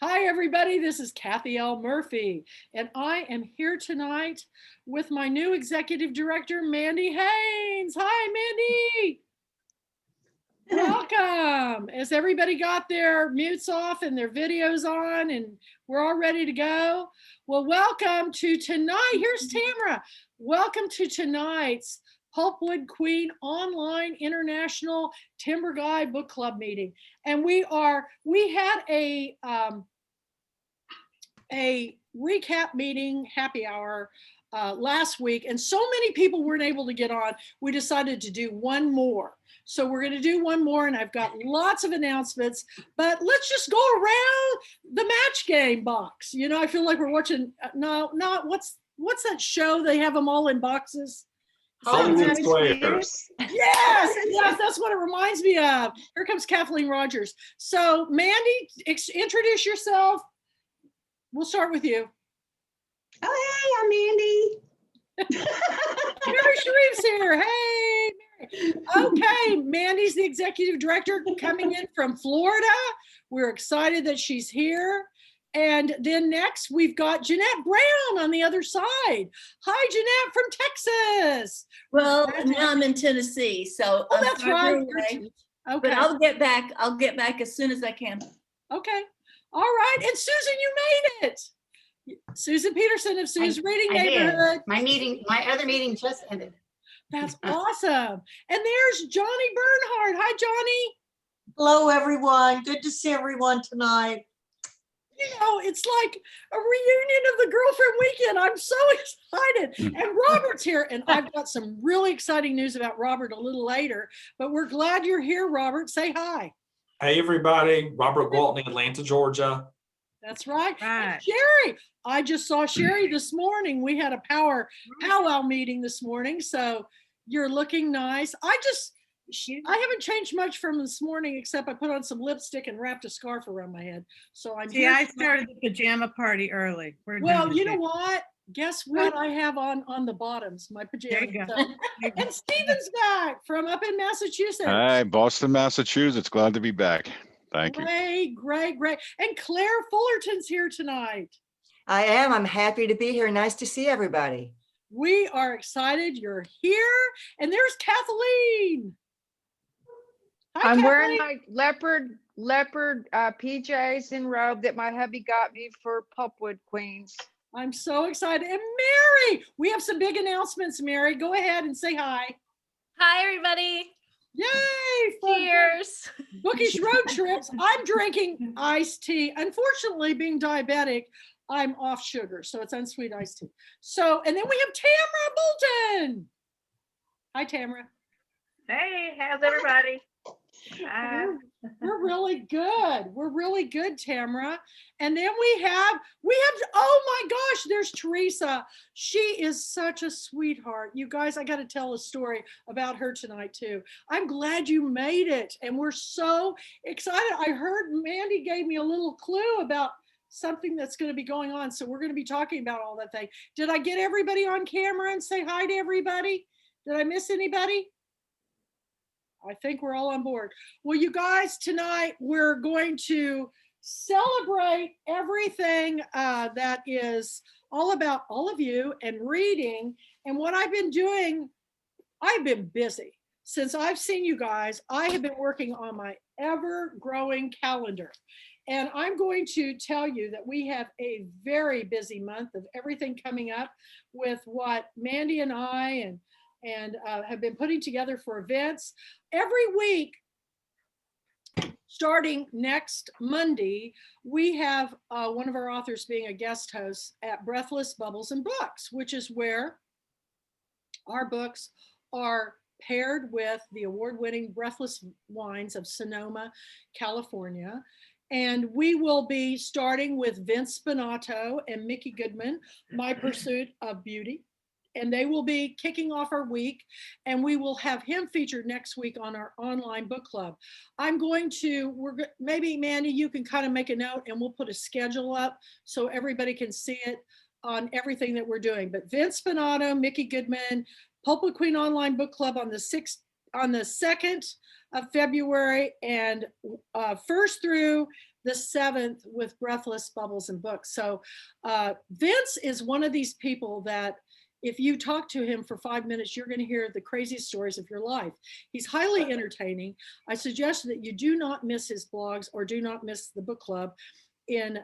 Hi, everybody. This is Kathy L. Murphy, and I am here tonight with my new executive director, Mandy Haynes. Hi, Mandy. Welcome. Has everybody got their mutes off and their videos on, and we're all ready to go? Well, welcome to tonight. Here's Tamara. Welcome to tonight's Pulpwood Queen Online International Timber Guy Book Club meeting. And we had a recap meeting, happy hour, last week, and so many people weren't able to get on, we decided to do one more. So we're going to do one more, and I've got lots of announcements, but let's just go around the match game box. You know, I feel like we're watching, what's that show? They have them all in boxes. Hollywood Squares. Yes, that's what it reminds me of. Here comes Kathleen Rogers. So Mandy, introduce yourself. We'll start with you. Oh, hey, I'm Mandy. Mary Sharif's here. Hey, Mary. Okay, Mandy's the executive director coming in from Florida. We're excited that she's here. And then next, we've got Jeanette Brown on the other side. Hi, Jeanette from Texas. Well, now I'm in Tennessee, so Oh, that's right. Okay. But I'll get back. I'll get back as soon as I can. Okay. All right. And Susan, you made it. Susan Peterson of Sue's Reading Neighborhood. My other meeting just ended. That's awesome. And there's Johnny Bernhardt. Hi, Johnny. Hello, everyone. Good to see everyone tonight. You know, it's like a reunion of the Girlfriend Weekend. I'm so excited. And Robert's here. And I've got some really exciting news about Robert a little later. But we're glad you're here, Robert. Say hi. Hey, everybody. Robert Gwaltney, Atlanta, Georgia. That's right. And Sherry, I just saw Sherry this morning. We had a powwow meeting this morning. So you're looking nice. I haven't changed much from this morning, except I put on some lipstick and wrapped a scarf around my head. So I'm here. I started the pajama party early. Well, you know what? Guess what I have on the bottoms? My pajamas. And Steven's back from up in Massachusetts. Hi, Boston, Massachusetts. Glad to be back. Thank you. Great. And Claire Fullerton's here tonight. I am. I'm happy to be here. Nice to see everybody. We are excited you're here. And there's Kathleen. Hi, I'm Kathleen. wearing my leopard PJs and robe that my hubby got me for Pulpwood Queens. I'm so excited. And Mary, we have some big announcements, Mary. Go ahead and say hi. Hi, everybody. Yay! Cheers. Bookish road trips. I'm drinking iced tea. Unfortunately, being diabetic, I'm off sugar, so it's unsweet iced tea. So, and then we have Tamara Bolton. Hi, Tamara. Hey, how's everybody? We're really good. We're really good, Tamara. And then we have, oh my gosh, there's Teresa. She is such a sweetheart. You guys, I got to tell a story about her tonight too. I'm glad you made it. And we're so excited. I heard Mandy gave me a little clue about something that's going to be going on. So we're going to be talking about all that thing. Did I get everybody on camera and say hi to everybody? Did I miss anybody? I think we're all on board. Well, you guys, tonight we're going to celebrate everything that is all about all of you and reading. And what I've been doing, I've been busy. Since I've seen you guys, I have been working on my ever-growing calendar. And I'm going to tell you that we have a very busy month of everything coming up with what Mandy and I and have been putting together for events. Every week, starting next Monday, we have one of our authors being a guest host at Breathless Bubbles and Books, which is where our books are paired with the award-winning Breathless Wines of Sonoma, California. And we will be starting with Vince Spinato and Mickey Goodman, My Pursuit of Beauty. And they will be kicking off our week, and we will have him featured next week on our online book club. Maybe Mandy, you can kind of make a note and we'll put a schedule up so everybody can see it on everything that we're doing. But Vince Spinato, Mickey Goodman, Pulpwood Queen Online Book Club on the 2nd of February, and 1st through the 7th with Breathless Bubbles and Books. So Vince is one of these people that if you talk to him for 5 minutes, you're going to hear the craziest stories of your life. He's highly entertaining. I suggest that you do not miss his blogs or do not miss the book club in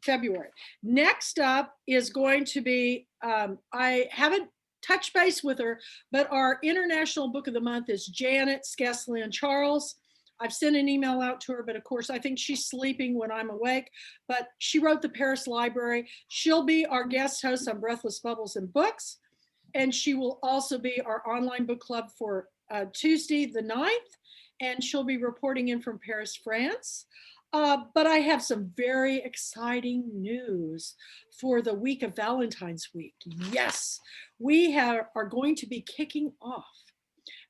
February. Next up is going to be, I haven't touched base with her, but our International Book of the Month is Janet Skesley and Charles. I've sent an email out to her, but of course I think she's sleeping when I'm awake, but she wrote the Paris Library. She'll be our guest host on Breathless Bubbles and Books. And she will also be our online book club for Tuesday the 9th. And she'll be reporting in from Paris, France. But I have some very exciting news for the week of Valentine's week. Yes, we are going to be kicking off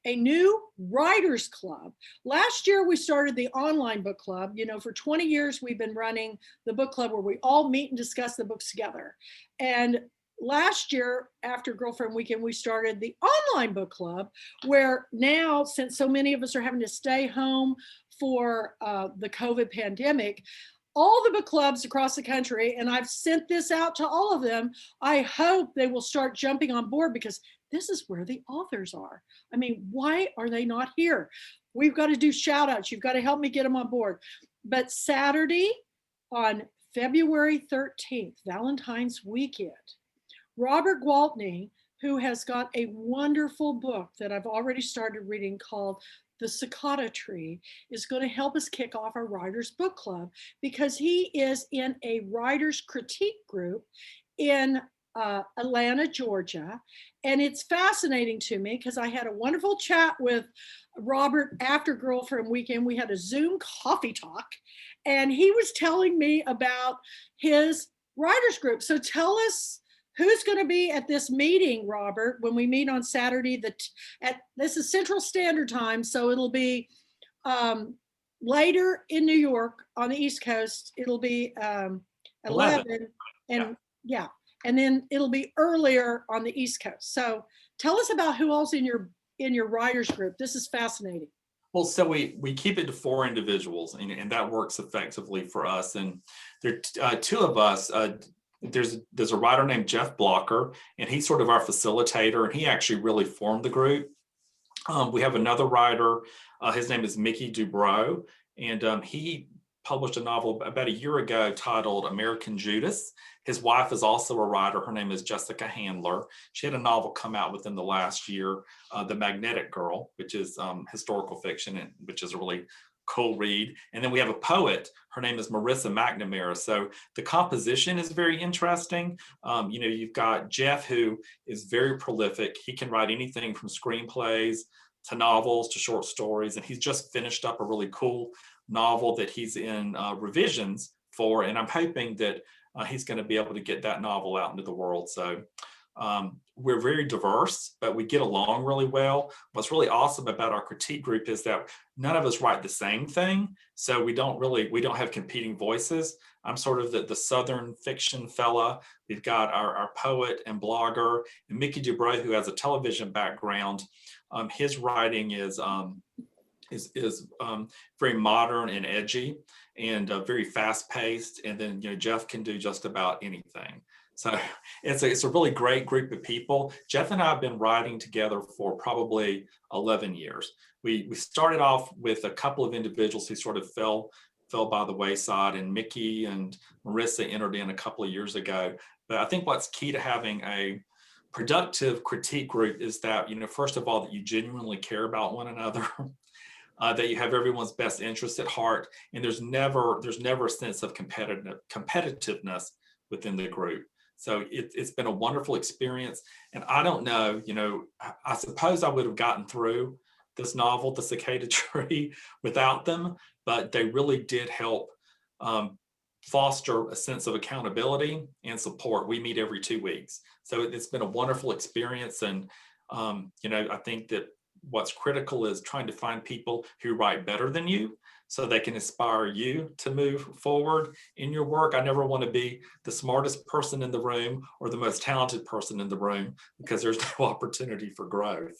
a new writers club. Last year, we started the online book club. You know, for 20 years, we've been running the book club where we all meet and discuss the books together. And last year, after Girlfriend Weekend, we started the online book club, where now, since so many of us are having to stay home for the COVID pandemic, all the book clubs across the country, and I've sent this out to all of them, I hope they will start jumping on board, because this is where the authors are. I mean, why are they not here? We've got to do shout outs. You've got to help me get them on board. But Saturday on February 13th, Valentine's weekend, Robert Gwaltney, who has got a wonderful book that I've already started reading called The Cicada Tree, is going to help us kick off our Writers Book Club, because he is in a writer's critique group in Atlanta, Georgia. And it's fascinating to me because I had a wonderful chat with Robert after Girlfriend Weekend. We had a Zoom coffee talk, and he was telling me about his writers group. So tell us, who's going to be at this meeting, Robert, when we meet on Saturday? This is Central Standard Time, so it'll be later in New York on the East Coast. It'll be 11, and yeah, and then it'll be earlier on the East Coast. So tell us about who else in your writers group. This is fascinating. Well, so we keep it to 4 individuals, and that works effectively for us. And there are 2 of us. There's a writer named Jeff Blocker, and he's sort of our facilitator, and he actually really formed the group. We have another writer, his name is Mickey Dubrow, and he published a novel about a year ago titled American Judas. His wife is also a writer. Her name is Jessica Handler. She had a novel come out within the last year, The Magnetic Girl, which is historical fiction, and which is a really cool read. And then we have a poet. Her name is Marissa McNamara. So the composition is very interesting. You've got Jeff, who is very prolific. He can write anything from screenplays to novels to short stories. And he's just finished up a really cool novel that he's in revisions for. And I'm hoping that he's going to be able to get that novel out into the world. So we're very diverse, but we get along really well. What's really awesome about our critique group is that none of us write the same thing. So we don't have competing voices. I'm sort of the Southern fiction fella. We've got our poet and blogger, and Mickey Dubrow, who has a television background. His writing is very modern and edgy, and very fast paced. And then, Jeff can do just about anything. So it's a really great group of people. Jeff and I have been writing together for probably 11 years. We started off with a couple of individuals who sort of fell by the wayside, and Mickey and Marissa entered in a couple of years ago. But I think what's key to having a productive critique group is that, first of all, that you genuinely care about one another, that you have everyone's best interest at heart, and there's never a sense of competitiveness within the group. So it's been a wonderful experience. And I don't know, I suppose I would have gotten through this novel, The Cicada Tree, without them, but they really did help foster a sense of accountability and support. We meet every 2 weeks. So it's been a wonderful experience. And, I think that what's critical is trying to find people who write better than you, so they can inspire you to move forward in your work. I never want to be the smartest person in the room or the most talented person in the room, because there's no opportunity for growth.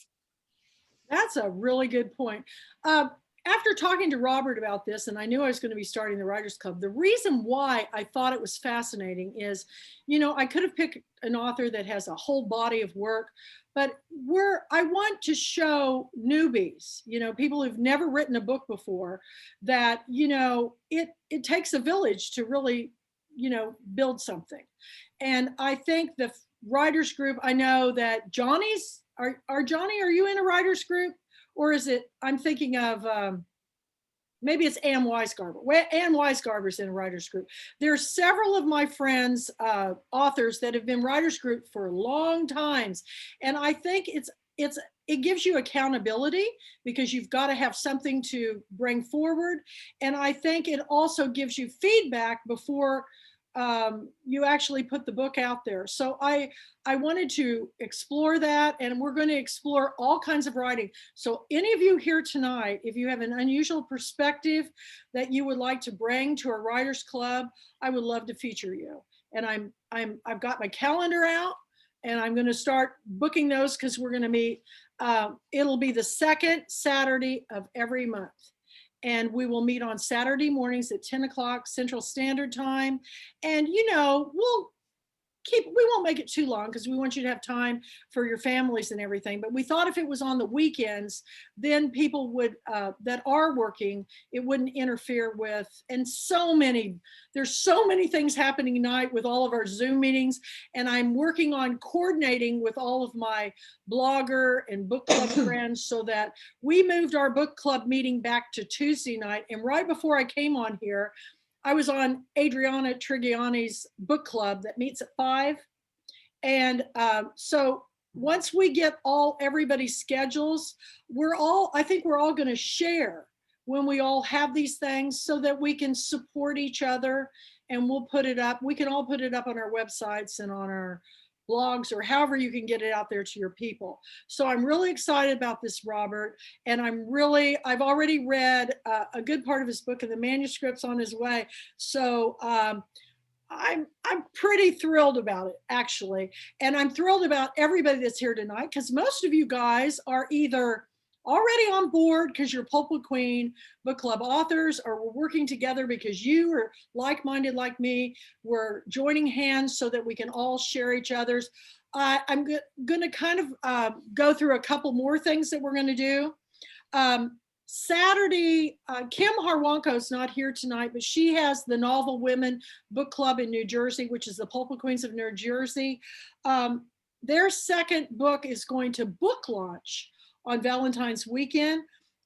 That's a really good point. after talking to Robert about this, and I knew I was going to be starting the Writers Club, the reason why I thought it was fascinating is, I could have picked an author that has a whole body of work, but I want to show newbies, people who've never written a book before, that, it takes a village to really, build something. And I think the writers group, I know that Johnny's, Johnny, are you in a writers group? Or is it, I'm thinking of, maybe it's Ann Weisgarber. Ann Weisgarber's in a writers group. There's several of my friends, authors that have been writers group for long times. And I think it gives you accountability because you've got to have something to bring forward. And I think it also gives you feedback before you actually put the book out there. So I wanted to explore that, and we're going to explore all kinds of writing. So any of you here tonight, if you have an unusual perspective that you would like to bring to a writers club, I would love to feature you. And I've got my calendar out, and I'm going to start booking those because we're going to meet. It'll be the second Saturday of every month. And we will meet on Saturday mornings at 10 o'clock Central Standard Time. And, we won't make it too long because we want you to have time for your families and everything. But we thought if it was on the weekends, then people would, that are working, it wouldn't interfere with, and there's so many things happening tonight with all of our Zoom meetings. And I'm working on coordinating with all of my blogger and book club friends so that we moved our book club meeting back to Tuesday night. And right before I came on here, I was on Adriana Trigiani's book club that meets at 5. And so once we get everybody's schedules, I think we're all going to share when we all have these things so that we can support each other, and we'll put it up. We can all put it up on our websites and on our blogs, or however you can get it out there to your people. So I'm really excited about this, Robert. And I've already read a good part of his book, and the manuscript's on his way. So I'm pretty thrilled about it, actually. And I'm thrilled about everybody that's here tonight, because most of you guys are either already on board because you're Pulpwood Queen book club authors, or we're working together because you are like-minded like me. We're joining hands so that we can all share each other's. I'm going to kind of go through a couple more things that we're going to do. Saturday, Kim Harwanko's not here tonight, but she has the Novel Women Book Club in New Jersey, which is the Pulpwood Queens of New Jersey. Their second book is going to book launch on Valentine's weekend.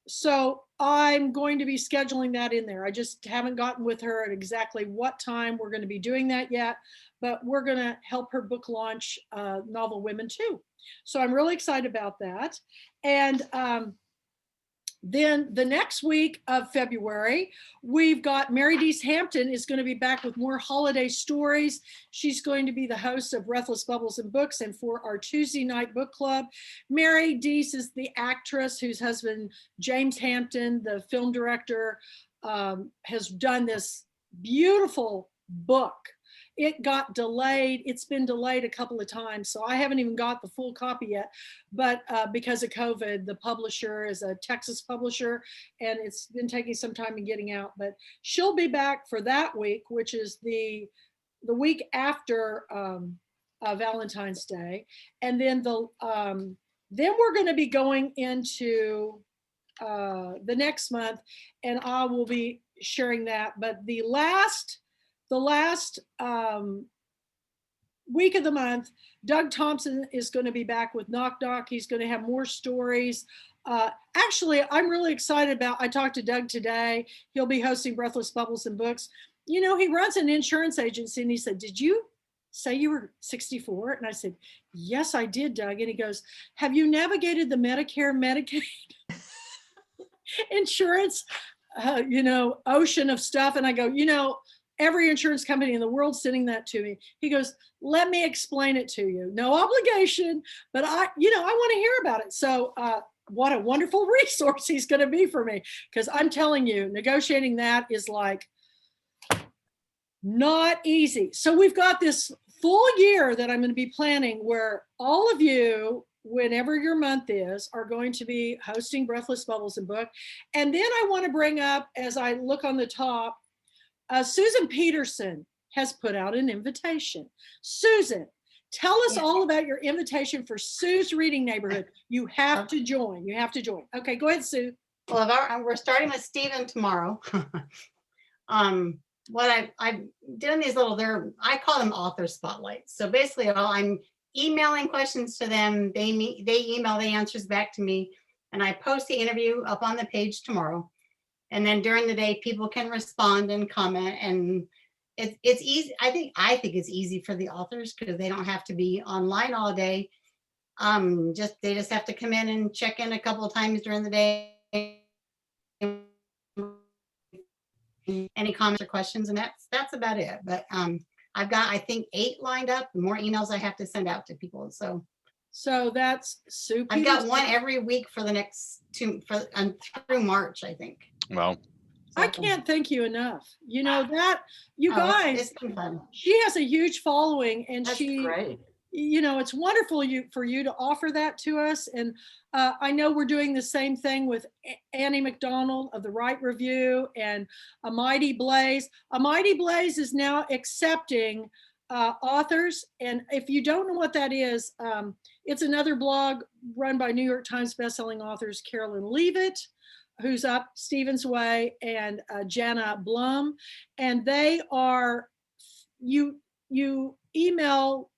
So I'm going to be scheduling that in there. I just haven't gotten with her at exactly what time we're going to be doing that yet, but we're going to help her book launch Novel Women too. So I'm really excited about that. And then the next week of February, we've got Mary Deese Hampton is going to be back with more holiday stories. She's going to be the host of Breathless Bubbles and Books, and for our Tuesday night book club. Mary Deese is the actress whose husband, James Hampton, the film director, has done this beautiful book. It got delayed. It's been delayed a couple of times, so I haven't even got the full copy yet. But because of COVID, the publisher is a Texas publisher, and it's been taking some time in getting out. But she'll be back for that week, which is the week after Valentine's Day, and then then we're going to be going into the next month, and I will be sharing that. But the last week of the month, Doug Thompson is going to be back with Knock Knock. He's going to have more stories. Actually, I'm really excited I talked to Doug today. He'll be hosting Breathless Bubbles and Books. He runs an insurance agency, and he said, "Did you say you were 64?" And I said, "Yes, I did, Doug." And he goes, "Have you navigated the Medicare, Medicaid insurance, ocean of stuff?" And I go, every insurance company in the world sending that to me. He goes, "Let me explain it to you. No obligation, but I want to hear about it." So what a wonderful resource he's going to be for me, because I'm telling you, negotiating that is like not easy. So we've got this full year that I'm going to be planning where all of you whenever your month is, are going to be hosting Breathless Bubbles and Book. And then I want to bring up, as I look on the top, Susan Peterson has put out an invitation. Susan, tell us all about your invitation for Sue's Reading Neighborhood. You have to join. You have to join. Okay, go ahead, Sue. Well, we're starting with Stephen tomorrow. What I'm doing these little, I call them author spotlights. So basically, I'm emailing questions to them. They email the answers back to me, and I post the interview up on the page tomorrow. And then during the day, people can respond and comment, and it's easy. I think it's easy for the authors because they don't have to be online all day. They just have to come in and check in a couple of times during the day. Any comments or questions, and that's about it. But I've got, I think, 8 lined up. More emails I have to send out to people. So that's Sue I've got Peterson. one every week for the next 2 through March, I think. Well, I can't thank you enough. You know that, you guys, It's been fun. she has a huge following, and That's she, great. you know, it's wonderful for you to offer that to us. And I know we're doing the same thing with Annie McDonald of the Right Review and A Mighty Blaze. A Mighty Blaze is now accepting authors. And if you don't know what that is, it's another blog run by New York Times bestselling authors Carolyn Leavitt, who's up Stevens Way, and Jana Blum. And they are, you email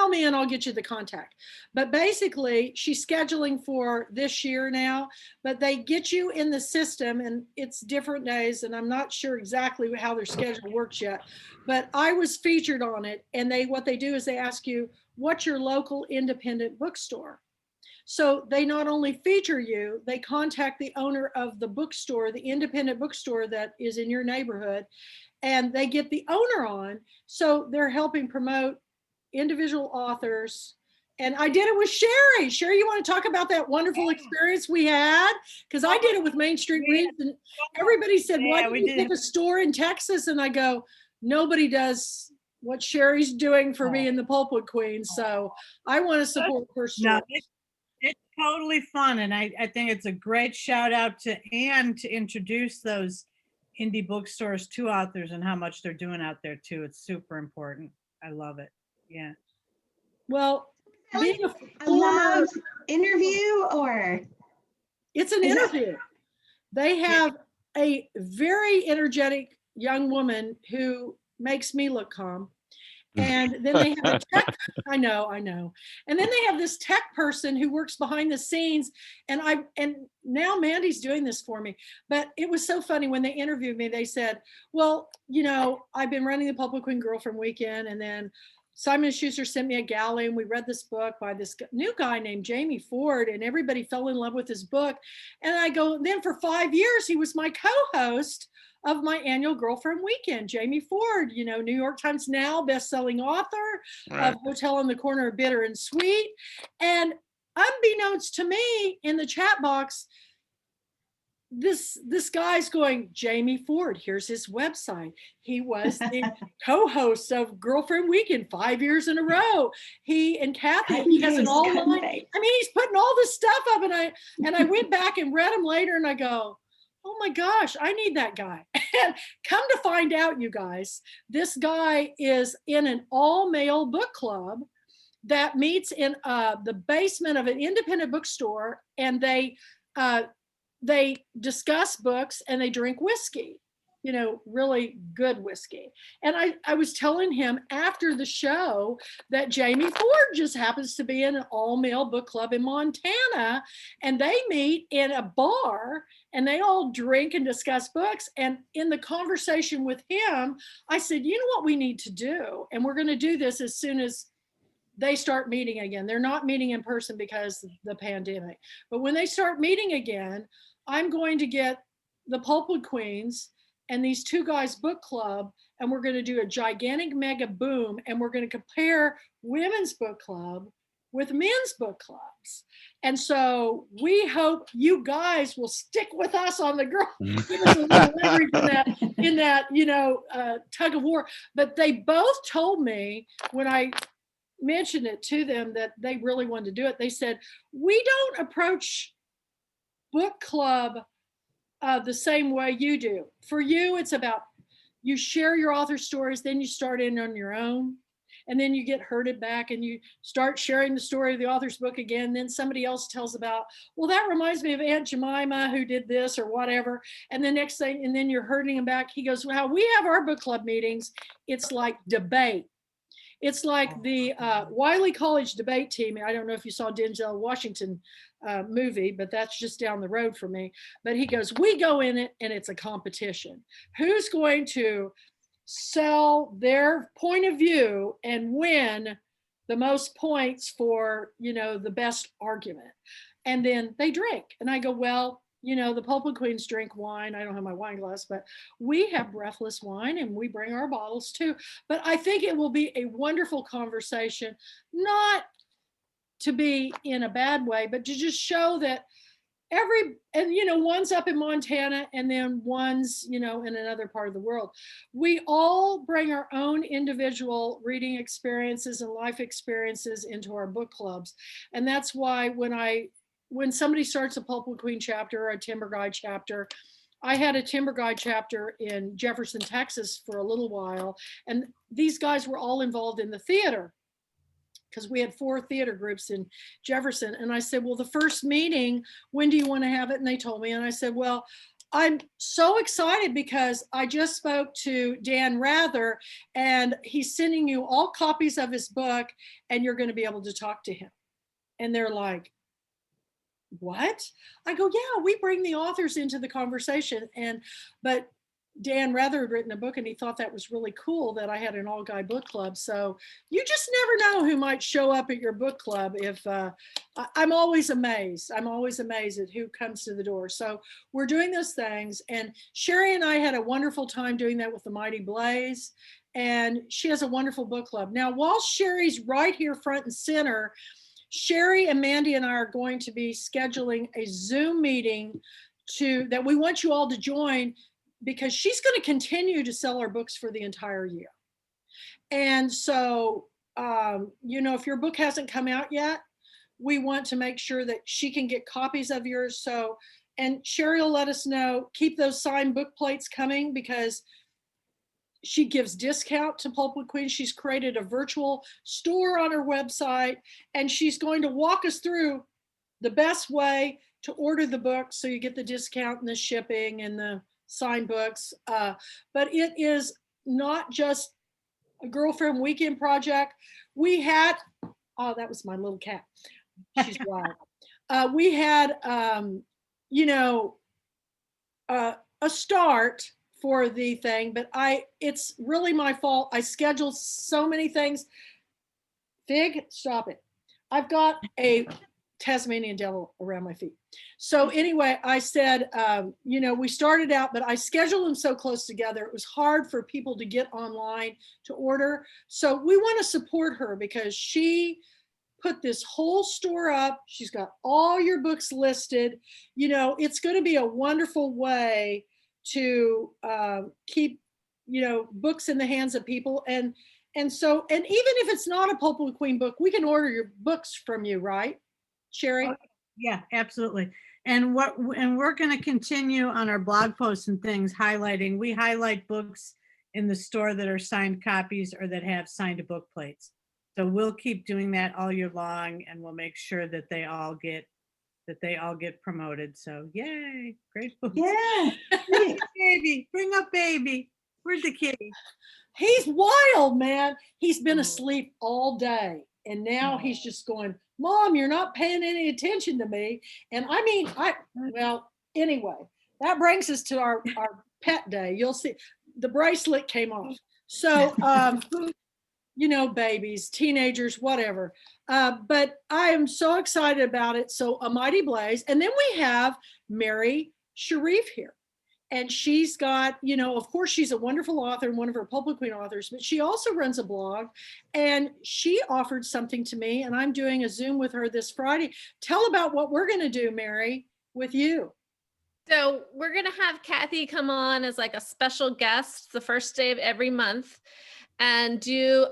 me and I'll get you the contact. But basically, she's scheduling for this year now, but they get you in the system, and it's different days, and I'm not sure exactly how their schedule works yet, but I was featured on it. And what they do is they ask you, what's your local independent bookstore? So they not only feature you, they contact the owner of the bookstore, the independent bookstore that is in your neighborhood, and they get the owner on. So they're helping promote individual authors. And I did it with Sherry. Sherry, you want to talk about that wonderful experience we had? Because I did it with Main Street Reads, and everybody said, why don't you pick a store in Texas? And I go, nobody does what Sherry's doing for me in the Pulpwood Queen. So I want to support her store. No, it's totally fun. And I think it's a great shout out to Anne to introduce those indie bookstores to authors and how much they're doing out there too. It's super important. I love it. Yeah. Well, being a A former, live interview, or it's an is it- interview. They have a very energetic young woman who makes me look calm. And then they have a tech, I know. And then they have this tech person who works behind the scenes. And now Mandy's doing this for me. But it was so funny when they interviewed me, they said, well, you know, I've been running the Pulpwood Queen Girlfriend Weekend, and then Simon & Schuster sent me a galley, and we read this book by this new guy named Jamie Ford, and everybody fell in love with his book. And I go, then for 5 years, he was my co-host of my annual Girlfriend Weekend. Jamie Ford, you know, New York Times Now best-selling author of Hotel on the Corner of Bitter and Sweet. And unbeknownst to me, in the chat box, this guy's going, Jamie Ford, here's his website. He was the co-host of Girlfriend Weekend 5 years in a row. He and Kathy, he has an all-line. I mean, he's putting all this stuff up, and I went back and read them later, and I go, oh my gosh, I need that guy. And come to find out, you guys, this guy is in an all-male book club that meets in the basement of an independent bookstore, and they discuss books and they drink whiskey, you know, really good whiskey. And I was telling him after the show that Jamie Ford just happens to be in an all-male book club in Montana, and they meet in a bar and they all drink and discuss books. And in the conversation with him, I said, you know what we need to do? And we're going to do this as soon as they start meeting again. They're not meeting in person because of the pandemic. But when they start meeting again, I'm going to get the Pulpwood Queens and these two guys book club, and we're going to do a gigantic mega boom, and we're going to compare women's book club with men's book clubs. And so we hope you guys will stick with us on the girl, give us a little leverage in that, you know, tug of war. But they both told me when I mentioned it to them that they really wanted to do it, they said, we don't approach book club the same way you do. For you, it's about you share your author stories, then you start in on your own, and then you get herded back and you start sharing the story of the author's book again. Then somebody else tells about, well, that reminds me of Aunt Jemima who did this or whatever. And the next thing, and then you're herding him back. He goes, well, we have our book club meetings. It's like debate. It's like the Wiley College debate team. I don't know if you saw Denzel Washington movie, but that's just down the road for me. But he goes, we go in it and it's a competition. Who's going to sell their point of view and win the most points for, the best argument? And then they drink. And I go, well, the Pulpwood Queens drink wine. I don't have my wine glass, but we have breathless wine and we bring our bottles too. But I think it will be a wonderful conversation, not to be in a bad way, but to just show that one's up in Montana and then one's, in another part of the world. We all bring our own individual reading experiences and life experiences into our book clubs. And that's why when somebody starts a Pulpwood Queen chapter or a Timber Guide chapter, I had a Timber Guide chapter in Jefferson, Texas for a little while. And these guys were all involved in the theater because we had 4 theater groups in Jefferson. And I said, well, the first meeting, when do you want to have it? And they told me, and I said, well, I'm so excited because I just spoke to Dan Rather and he's sending you all copies of his book and you're going to be able to talk to him. And they're like, what? I go, yeah, we bring the authors into the conversation. But Dan Rather had written a book and he thought that was really cool that I had an all-guy book club. So you just never know who might show up at your book club. If I'm always amazed. I'm always amazed at who comes to the door. So we're doing those things. And Sherry and I had a wonderful time doing that with the Mighty Blaze. And she has a wonderful book club. Now, while Sherry's right here front and center, Sherry and Mandy and I are going to be scheduling a Zoom meeting that we want you all to join because she's going to continue to sell our books for the entire year. And so, if your book hasn't come out yet, we want to make sure that she can get copies of yours. So, and Sherry will let us know, keep those signed book plates coming because she gives discount to Pulpwood Queen. She's created a virtual store on her website, and she's going to walk us through the best way to order the books so you get the discount and the shipping and the signed books. But it is not just a girlfriend weekend project. We had, oh, that was my little cat. She's wild. We had, a start for the thing, but it's really my fault. I scheduled so many things. Fig, stop it. I've got a Tasmanian devil around my feet. So anyway, I said, we started out, but I scheduled them so close together. It was hard for people to get online to order. So we want to support her because she put this whole store up. She's got all your books listed. It's going to be a wonderful way to keep, books in the hands of people. And even if it's not a Pulpwood Queen book, we can order your books from you, right, Sherry? Yeah, absolutely. And we're going to continue on our blog posts and things highlighting. We highlight books in the store that are signed copies or that have signed book plates. So we'll keep doing that all year long, and we'll make sure that they all get promoted. So yay, great books. Yeah. Baby, bring up baby. Where's the kitty? He's wild, man. He's been asleep all day. And now he's just going, Mom, you're not paying any attention to me. And anyway, that brings us to our pet day. You'll see the bracelet came off. So, babies, teenagers, whatever. But I am so excited about it. So a Mighty Blaze. And then we have Mary Sharif here. And she's got, of course, she's a wonderful author and one of our Pulpwood Queen authors, but she also runs a blog. And she offered something to me, and I'm doing a Zoom with her this Friday. Tell about what we're going to do, Mary, with you. So we're going to have Kathy come on as like a special guest the first day of every month and do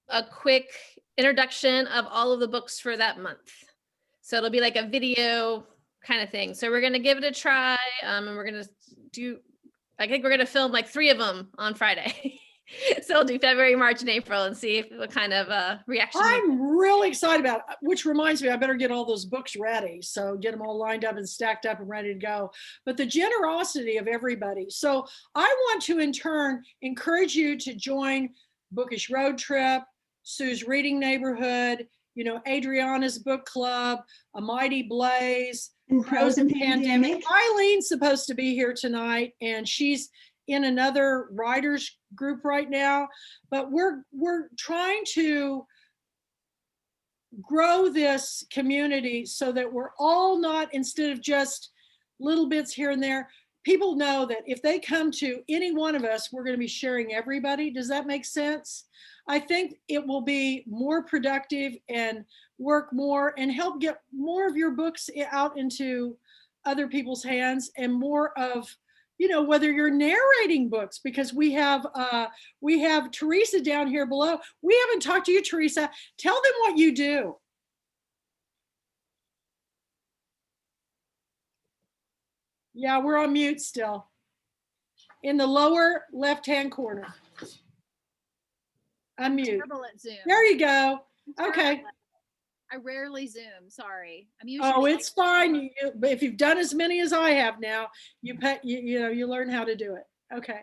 a quick introduction of all of the books for that month. So it'll be like a video kind of thing. So we're going to give it a try. And we're going to do, I think we're going to film like 3 of them on Friday. So we'll do February, March, and April and see what kind of reaction. I'm really excited about it, which reminds me, I better get all those books ready. So get them all lined up and stacked up and ready to go. But the generosity of everybody. So I want to in turn encourage you to join Bookish Road Trip, Sue's Reading Neighborhood, you know, Adriana's Book Club, A Mighty Blaze, And Pros and Pandemic. Eileen's supposed to be here tonight, and she's in another writers group right now, but we're trying to grow this community so that we're all not, instead of just little bits here and there, people know that if they come to any one of us, we're going to be sharing everybody. Does that make sense? I think it will be more productive and work more and help get more of your books out into other people's hands, and more of, you know, whether you're narrating books, because we have Teresa down here below. We haven't talked to you, Teresa. Tell them what you do. Yeah, we're on mute still. In the lower left-hand corner. Unmute. Terrible at Zoom. There you go. Okay. I rarely Zoom. Sorry. I'm usually. Oh, it's fine. If you've done as many as I have now, you know, you learn how to do it. Okay.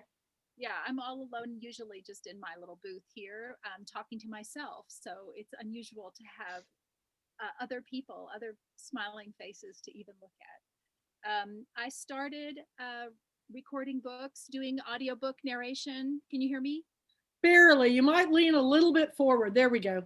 Yeah, I'm all alone, usually just in my little booth here, talking to myself. So it's unusual to have other people, other smiling faces to even look at. I started recording books, doing audiobook narration. Can you hear me? Barely. You might lean a little bit forward. There we go.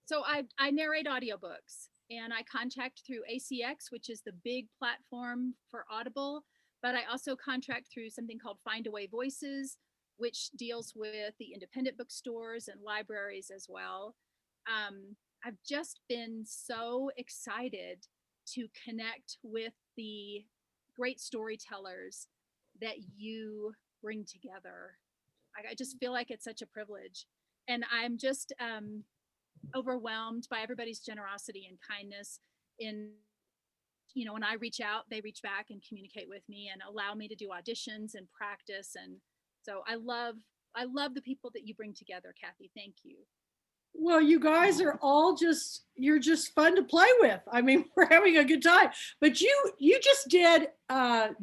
So I narrate audiobooks, and I contract through ACX, which is the big platform for Audible, but I also contract through something called Findaway Voices, which deals with the independent bookstores and libraries as well. I've just been so excited to connect with the great storytellers that you bring together. I just feel like it's such a privilege. And I'm just overwhelmed by everybody's generosity and kindness. In, you know, when I reach out, they reach back and communicate with me and allow me to do auditions and practice. And so I love the people that you bring together, Kathy. Thank you. Well, you guys are all you're just fun to play with. I mean, we're having a good time. But you just did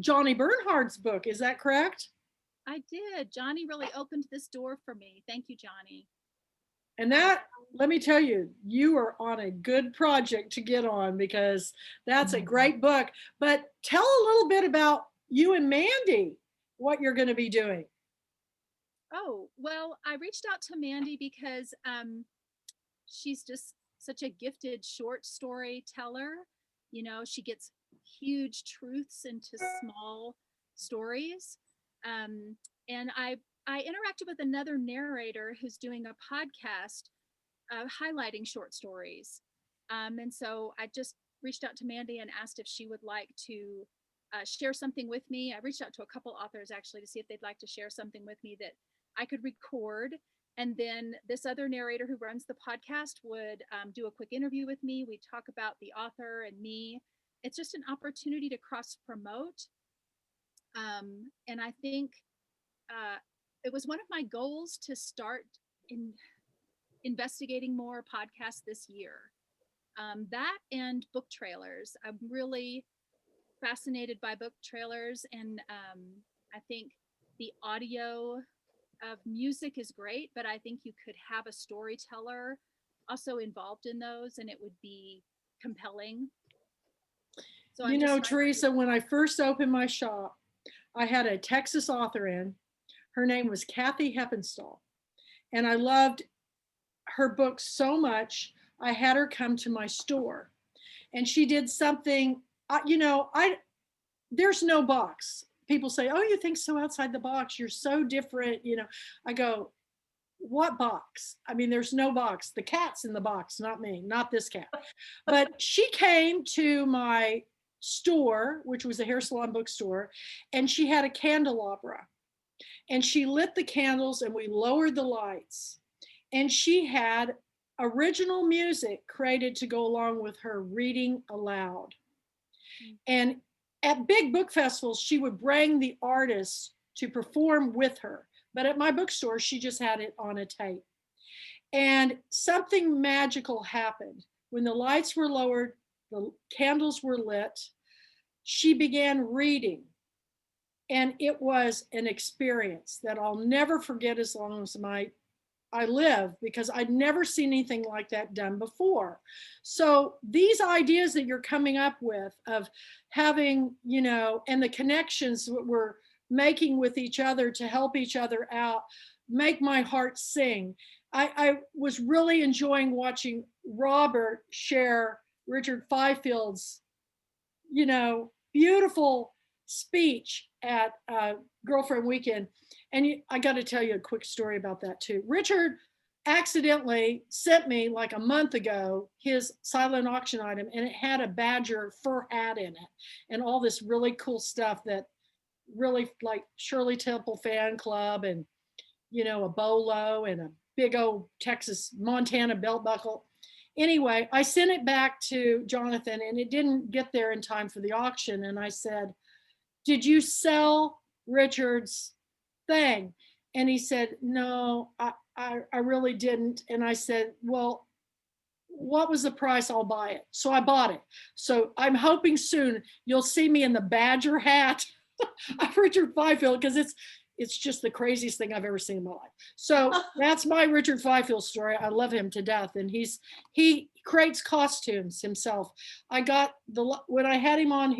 Johnny Bernhard's book. Is that correct? I did. Johnny really opened this door for me. Thank you, Johnny. And that, let me tell you, you are on a good project to get on, because that's a great book. But tell a little bit about you and Mandy, what you're going to be doing. Oh, well, I reached out to Mandy because she's just such a gifted short storyteller. You know, she gets huge truths into small stories. And I interacted with another narrator who's doing a podcast highlighting short stories. And so I just reached out to Mandy and asked if she would like to share something with me. I reached out to a couple authors actually to see if they'd like to share something with me that I could record. And then this other narrator who runs the podcast would do a quick interview with me. We talk about the author and me. It's just an opportunity to cross promote. And I think it was one of my goals to start investigating more podcasts this year. That and book trailers. I'm really fascinated by book trailers, and I think the audio of music is great, but I think you could have a storyteller also involved in those, and it would be compelling. So you know, Teresa, when I first opened my shop, I had a Texas author in. Her name was Kathy Heppenstall, and I loved her book so much. I had her come to my store, and she did something. You know, there's no box. People say, "Oh, you think so outside the box? You're so different." You know, I go, "What box? I mean, there's no box. The cat's in the box, not me, not this cat." But she came to my store, which was a hair salon bookstore, and she had a candelabra. And she lit the candles and we lowered the lights. and she had original music created to go along with her reading aloud. And at big book festivals, she would bring the artists to perform with her. But at my bookstore, she just had it on a tape. And something magical happened. When the lights were lowered, the candles were lit, she began reading. And it was an experience that I'll never forget as long as I live, because I'd never seen anything like that done before. So these ideas that you're coming up with of having, you know, and the connections that we're making with each other to help each other out, make my heart sing. I was really enjoying watching Robert share Richard Fifield's, you know, beautiful speech at Girlfriend Weekend. And I got to tell you a quick story about that too. Richard accidentally sent me like a month ago his silent auction item, and it had a Badger fur hat in it and all this really cool stuff that really, like Shirley Temple fan club, and, you know, a bolo and a big old Texas Montana belt buckle. Anyway, I sent it back to Jonathan, and it didn't get there in time for the auction. And I said, did you sell Richard's thing? And he said, no, I really didn't. And I said, well, what was the price? I'll buy it. So I bought it. So I'm hoping soon you'll see me in the Badger hat of Richard Fifield, because it's just the craziest thing I've ever seen in my life. So that's my Richard Fifield story. I love him to death. And he creates costumes himself. I got when I had him on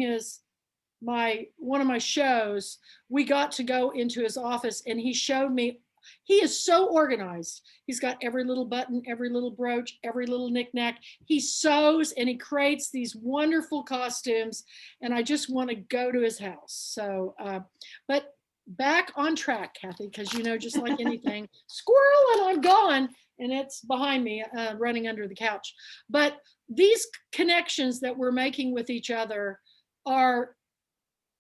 one of my shows, we got to go into his office, and he showed me, he is so organized. He's got every little button, every little brooch, every little knickknack. He sews and he creates these wonderful costumes, and I just want to go to his house. So, but back on track, Kathy, because, you know, just like anything, squirrel, and I'm gone, and it's behind me, running under the couch. But these connections that we're making with each other are,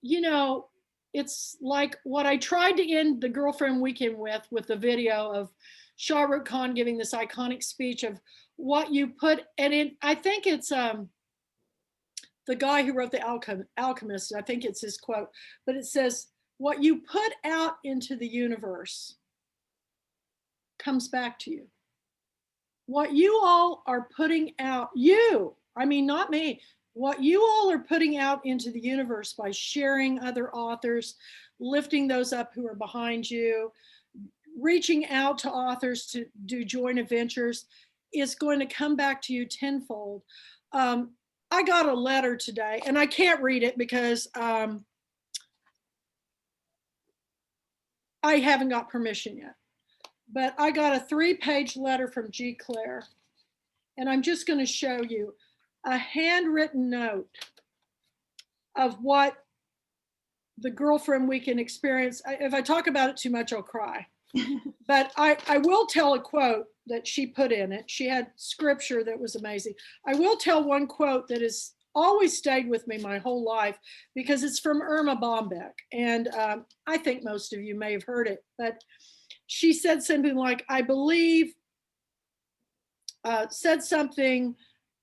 you know, it's like what I tried to end the Girlfriend Weekend with the video of Shah Rukh Khan giving this iconic speech of what you put, and I think it's the guy who wrote The Alchemist, I think it's his quote, but it says, what you put out into the universe comes back to you. What you all are putting out, I mean, not me, what you all are putting out into the universe by sharing other authors, lifting those up who are behind you, reaching out to authors to do joint adventures, is going to come back to you tenfold. I got a letter today, and I can't read it because I haven't got permission yet. But I got a 3-page letter from G. Claire, and I'm just going to show you a handwritten note of what the Girlfriend Weekend experience. If I talk about it too much, I'll cry. But I will tell a quote that she put in it. She had scripture that was amazing. I will tell one quote that has always stayed with me my whole life, because it's from Irma Bombeck. And I think most of you may have heard it, but she said something like, I believe, said something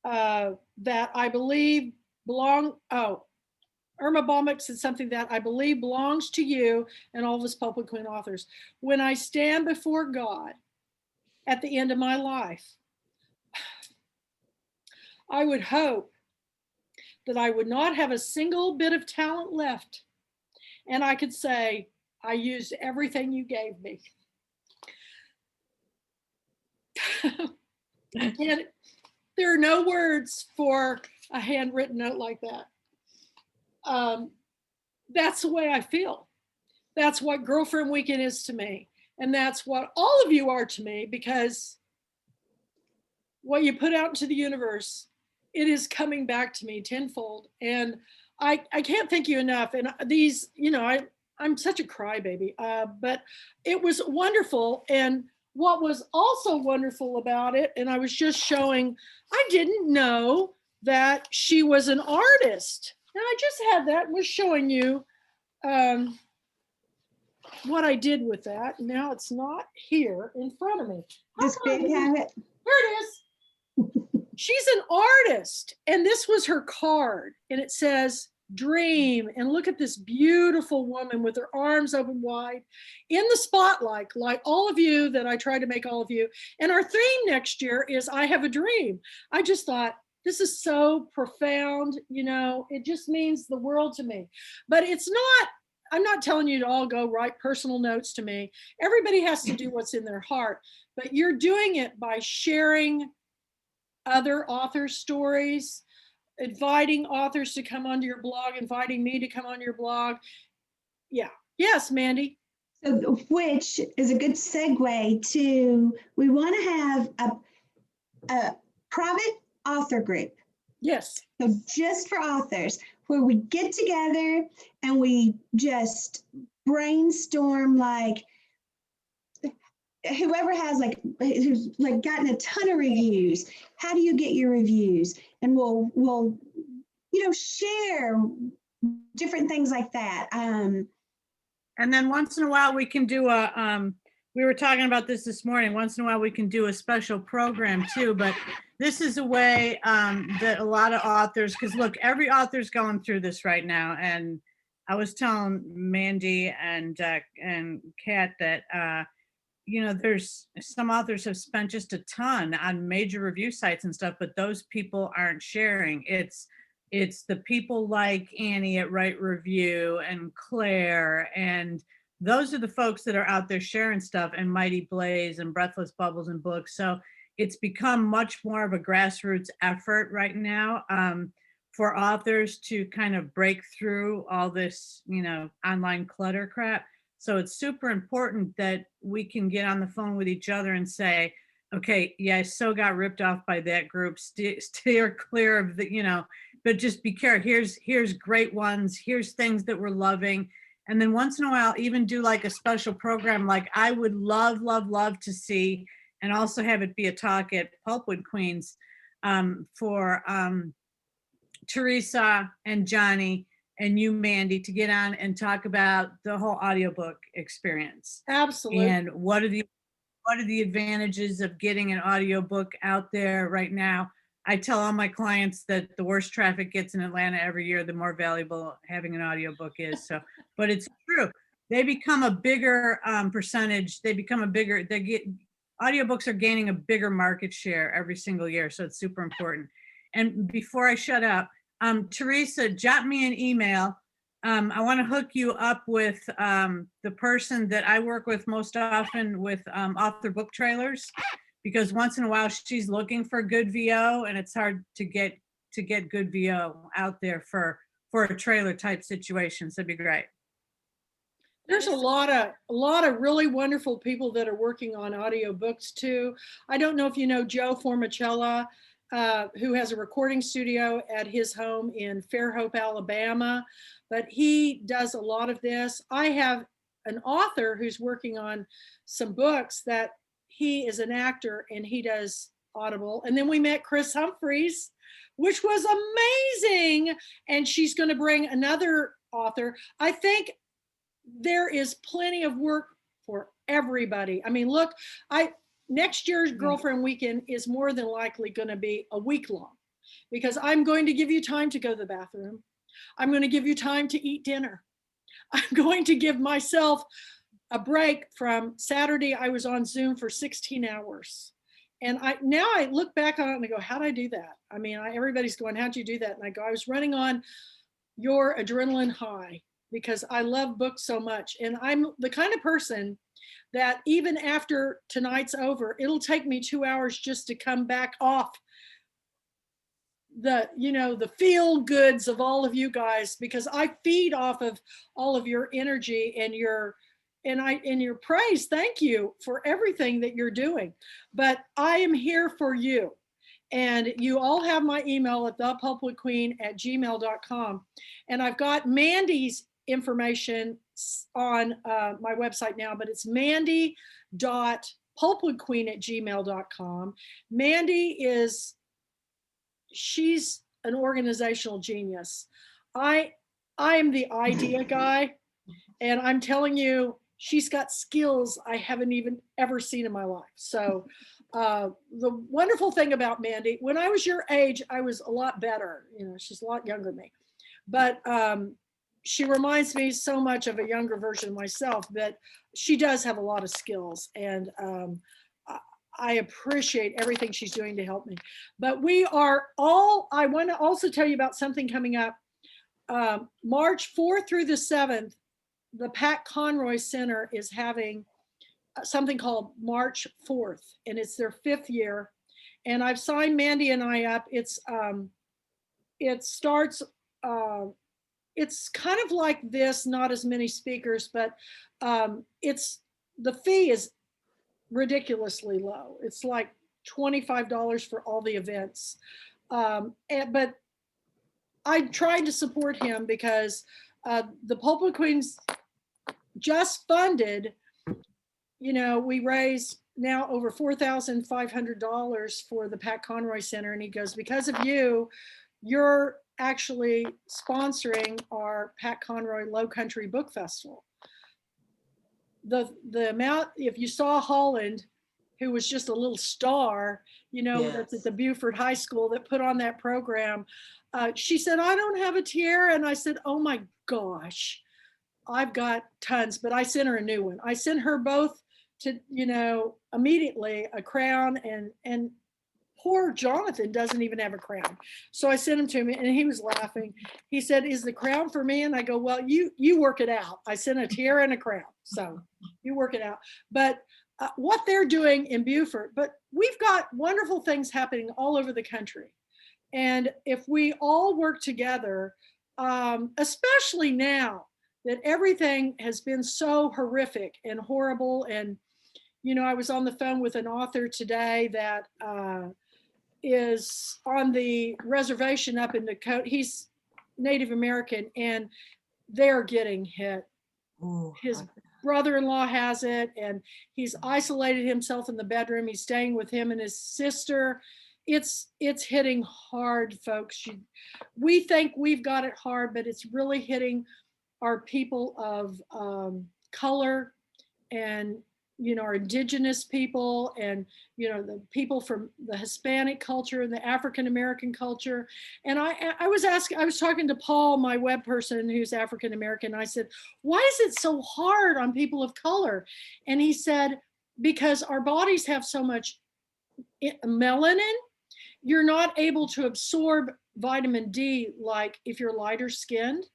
that I believe Irma Bombeck said something that I believe belongs to you and all of us Pulpwood Queen authors. When I stand before God at the end of my life, I would hope that I would not have a single bit of talent left, and I could say, I used everything you gave me. And there are no words for a handwritten note like that. That's the way I feel. That's what Girlfriend Weekend is to me. And that's what all of you are to me, because what you put out into the universe, it is coming back to me tenfold. And I can't thank you enough. And these, you know, I'm such a crybaby, but it was wonderful. And what was also wonderful about it, and I was just showing, I didn't know that she was an artist. And I just had that and was showing you what I did with that. Now it's not here in front of me. How Does come I Big didn't- have it? Here it is. She's an artist, and this was her card, and it says dream. And look at this beautiful woman with her arms open wide in the spotlight, like all of you that I try to make all of you. And our theme next year is I have a dream. I just thought, this is so profound, it just means the world to me. But it's not, I'm not telling you to all go write personal notes to me. Everybody has to do what's in their heart, but you're doing it by sharing other authors' stories, inviting authors to come onto your blog, inviting me to come on your blog. Yeah. Yes, Mandy. So, which is a good segue to, we want to have a private author group. Yes. So just for authors, where we get together and we just brainstorm, like whoever has who's gotten a ton of reviews, how do you get your reviews? And we'll share different things like that. And then once in a while we can do we were talking about this morning, once in a while we can do a special program too, but this is a way that a lot of authors, because look, every author's going through this right now. And I was telling Mandy and Kat that, there's some authors have spent just a ton on major review sites and stuff, but those people aren't sharing. It's the people like Annie at Write Review and Claire, and those are the folks that are out there sharing stuff, and Mighty Blaze and Breathless Bubbles and Books. So it's become much more of a grassroots effort right now for authors to kind of break through all this, online clutter crap. So it's super important that we can get on the phone with each other and say, okay, yeah, I so got ripped off by that group. Steer clear of the, but just be careful. Here's great ones. Here's things that we're loving. And then once in a while, even do like a special program. Like I would love, love, love to see, and also have it be a talk at Pulpwood Queens for Teresa and Johnny and you, Mandy, to get on and talk about the whole audiobook experience. Absolutely. And what are the advantages of getting an audiobook out there right now? I tell all my clients that the worse traffic gets in Atlanta every year, the more valuable having an audiobook is. So, but it's true. They become a bigger percentage. Audiobooks are gaining a bigger market share every single year. So it's super important. And before I shut up, Teresa, jot me an email. I want to hook you up with the person that I work with most often with author book trailers, because once in a while she's looking for good VO, and it's hard to get good VO out there for a trailer type situation. So it'd be great. There's a lot of really wonderful people that are working on audiobooks too. I don't know if you know Joe Formicella, who has a recording studio at his home in Fairhope, Alabama, but he does a lot of this. I have an author who's working on some books that he is an actor and he does Audible. And then we met Chris Humphreys, which was amazing. And she's going to bring another author. I think there is plenty of work for everybody. I mean, look, next year's Girlfriend Weekend is more than likely going to be a week long, because I'm going to give you time to go to the bathroom. I'm going to give you time to eat dinner. I'm going to give myself a break. From Saturday, I was on Zoom for 16 hours. And now I look back on it and I go, how'd I do that? I mean, everybody's going, how'd you do that? And I go, I was running on your adrenaline high, because I love books so much. And I'm the kind of person that even after tonight's over, it'll take me 2 hours just to come back off the feel goods of all of you guys, because I feed off of all of your energy and your praise. Thank you for everything that you're doing. But I am here for you. And you all have my email at thepulpwoodqueen@gmail.com. And I've got Mandy's information on my website now, but it's mandy.pulpwoodqueen@gmail.com. Mandy she's an organizational genius. I am the idea guy, and I'm telling you, she's got skills I haven't even ever seen in my life. So the wonderful thing about Mandy, when I was your age, I was a lot better. You know, she's a lot younger than me, but she reminds me so much of a younger version of myself, but she does have a lot of skills, and I appreciate everything she's doing to help me. But we are all, I want to also tell you about something coming up. March 4th through the 7th, the Pat Conroy Center is having something called March 4th, and it's their 5th year. And I've signed Mandy and I up. It starts, it's kind of like this, not as many speakers, but the fee is ridiculously low. It's like $25 for all the events. But I tried to support him because the Pulpwood Queens just funded, you know, we raised now over $4,500 for the Pat Conroy Center. And he goes, because of you, you're actually sponsoring our Pat Conroy Low Country Book Festival. The amount, if you saw Holland, who was just a little star, you know, that's at the Beaufort High School that put on that program. She said, I don't have a tiara. And I said, oh my gosh, I've got tons, but I sent her a new one. I sent her both to, you know, immediately a crown, and poor Jonathan doesn't even have a crown. So I sent him to me and he was laughing. He said, is the crown for me? And I go, well, you work it out. I sent a tiara and a crown. So you work it out. But what they're doing in Beaufort, but we've got wonderful things happening all over the country. And if we all work together, especially now that everything has been so horrific and horrible. And, you know, I was on the phone with an author today that is on the reservation up in Dakota. He's Native American, and they're getting hit. His brother-in-law has it, and he's isolated himself in the bedroom. He's staying with him and his sister. It's hitting hard, folks. We think we've got it hard, but it's really hitting our people of color, and, you know, our indigenous people, and, you know, the people from the Hispanic culture and the African American culture. And I was talking to Paul, my web person who's African American. I said, why is it so hard on people of color? And he said, because our bodies have so much melanin, you're not able to absorb vitamin D like if you're lighter skinned.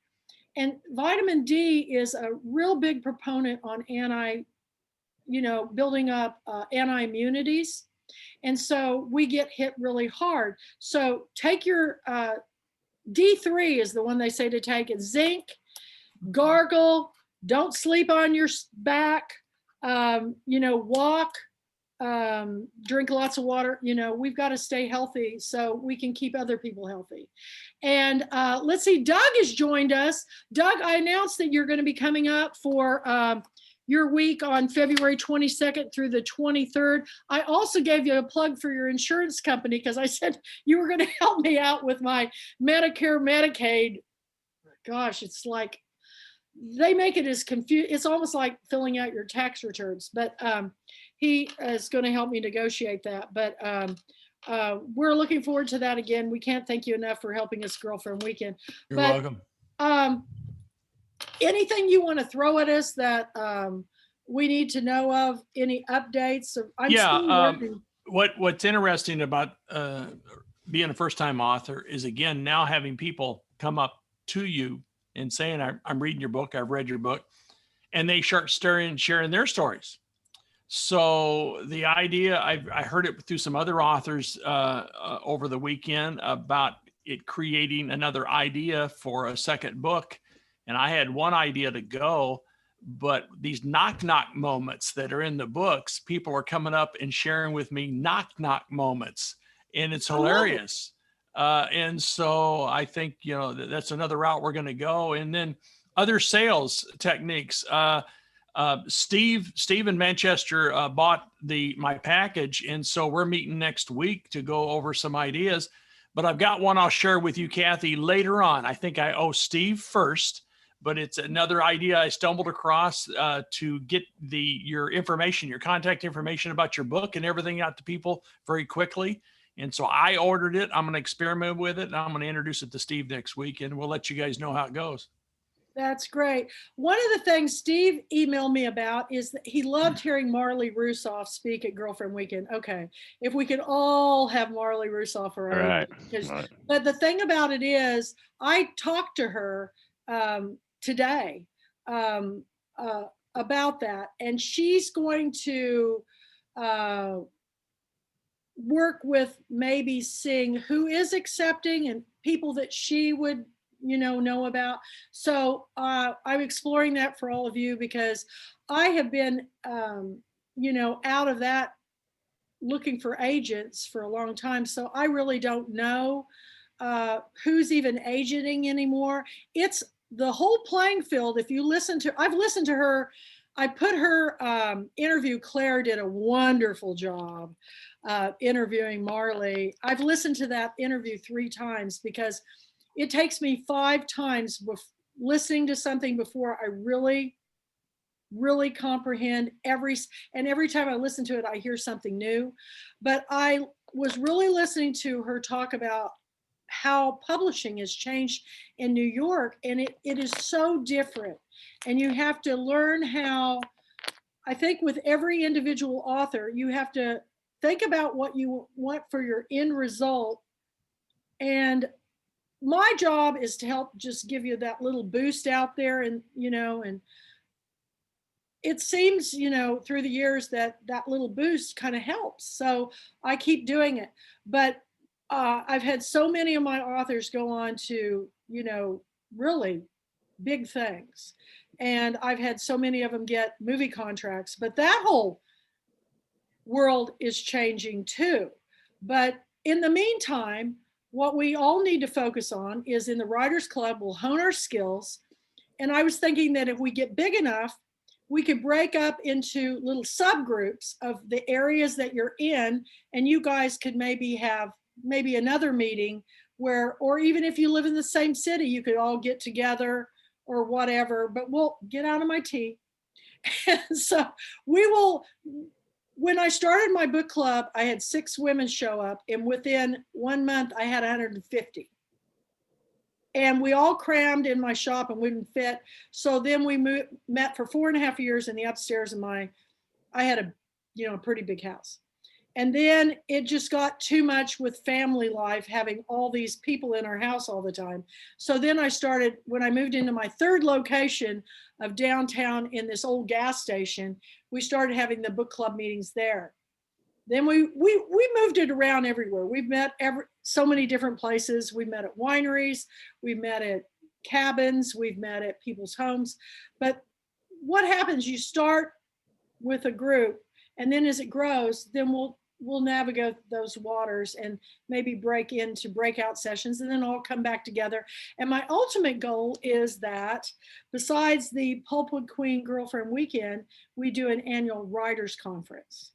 And vitamin D is a real big proponent on building up anti-immunities. And so we get hit really hard. So take your D3 is the one they say to take. It's zinc, gargle, don't sleep on your back, walk, drink lots of water. You know, we've got to stay healthy so we can keep other people healthy. And let's see, Doug has joined us. Doug, I announced that you're going to be coming up for your week on February 22nd through the 23rd. I also gave you a plug for your insurance company because I said you were going to help me out with my Medicare, Medicaid. Gosh, it's like they make it as confused. It's almost like filling out your tax returns, but he is going to help me negotiate that. But we're looking forward to that again. We can't thank you enough for helping us Girlfriend Weekend. You're welcome. Anything you want to throw at us that we need to know of? Any updates? What's interesting about being a first-time author is, again, now having people come up to you and saying, I'm reading your book, I've read your book, and they start sharing their stories. So the idea, I heard it through some other authors over the weekend about it creating another idea for a second book. And I had one idea to go, but these knock moments that are in the books, people are coming up and sharing with me knock moments, and it's hilarious. And so I think, that's another route we're going to go. And then other sales techniques. Steve in Manchester bought my package. And so we're meeting next week to go over some ideas, but I've got one I'll share with you, Kathy, later on. I think I owe Steve first, but it's another idea I stumbled across to get your information, your contact information about your book and everything out to people very quickly. And so I ordered it. I'm going to experiment with it, and I'm going to introduce it to Steve next week, and we'll let you guys know how it goes. That's great. One of the things Steve emailed me about is that he loved hearing Marley Rusoff speak at Girlfriend Weekend. Okay, if we could all have Marley Rusoff All around. right. Because, Right. but the thing about it is, I talked to her today about that, and she's going to work with maybe seeing who is accepting and people that she would know about. So I'm exploring that for all of you, because I have been out of that looking for agents for a long time. So I really don't know who's even agenting anymore. It's the whole playing field. If you I've listened to her. I put her interview. Claire did a wonderful job interviewing Marley. I've listened to that interview 3 times because it takes me 5 times listening to something before I really comprehend every time I listen to it, I hear something new. But I was really listening to her talk about how publishing has changed in New York, and it is so different. And you have to learn how, I think with every individual author, you have to think about what you want for your end result. And my job is to help just give you that little boost out there, and and it seems through the years that little boost kind of helps, so I keep doing it. But I've had so many of my authors go on to really big things, and I've had so many of them get movie contracts, but that whole world is changing too. But in the meantime, what we all need to focus on is, in the Writers Club, we'll hone our skills. And I was thinking that if we get big enough, we could break up into little subgroups of the areas that you're in, and you guys could maybe have another meeting where, or even if you live in the same city, you could all get together or whatever. But we'll get out of my tea. And so we will. When I started my book club, I had 6 women show up, and within 1 month, I had 150. And we all crammed in my shop and wouldn't fit. So then we met for 4.5 years in the upstairs of I had a pretty big house. And then it just got too much with family life, having all these people in our house all the time. So then I started, when I moved into my 3rd location of downtown in this old gas station, we started having the book club meetings there. Then we moved it around everywhere. We've met so many different places. We met at wineries, we met at cabins, we've met at people's homes. But what happens, you start with a group, and then as it grows, then we'll navigate those waters and maybe break into breakout sessions, and then all come back together. And my ultimate goal is that besides the Pulpwood Queen Girlfriend Weekend, we do an annual writers conference.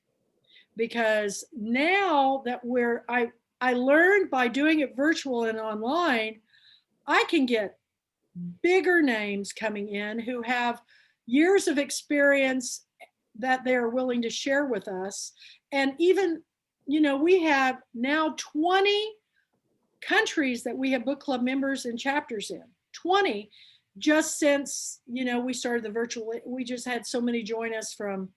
Because now that I learned by doing it virtual and online, I can get bigger names coming in who have years of experience that they're willing to share with us. And even, we have now 20 countries that we have book club members and chapters in. 20 just since, we started the virtual. We just had so many join us from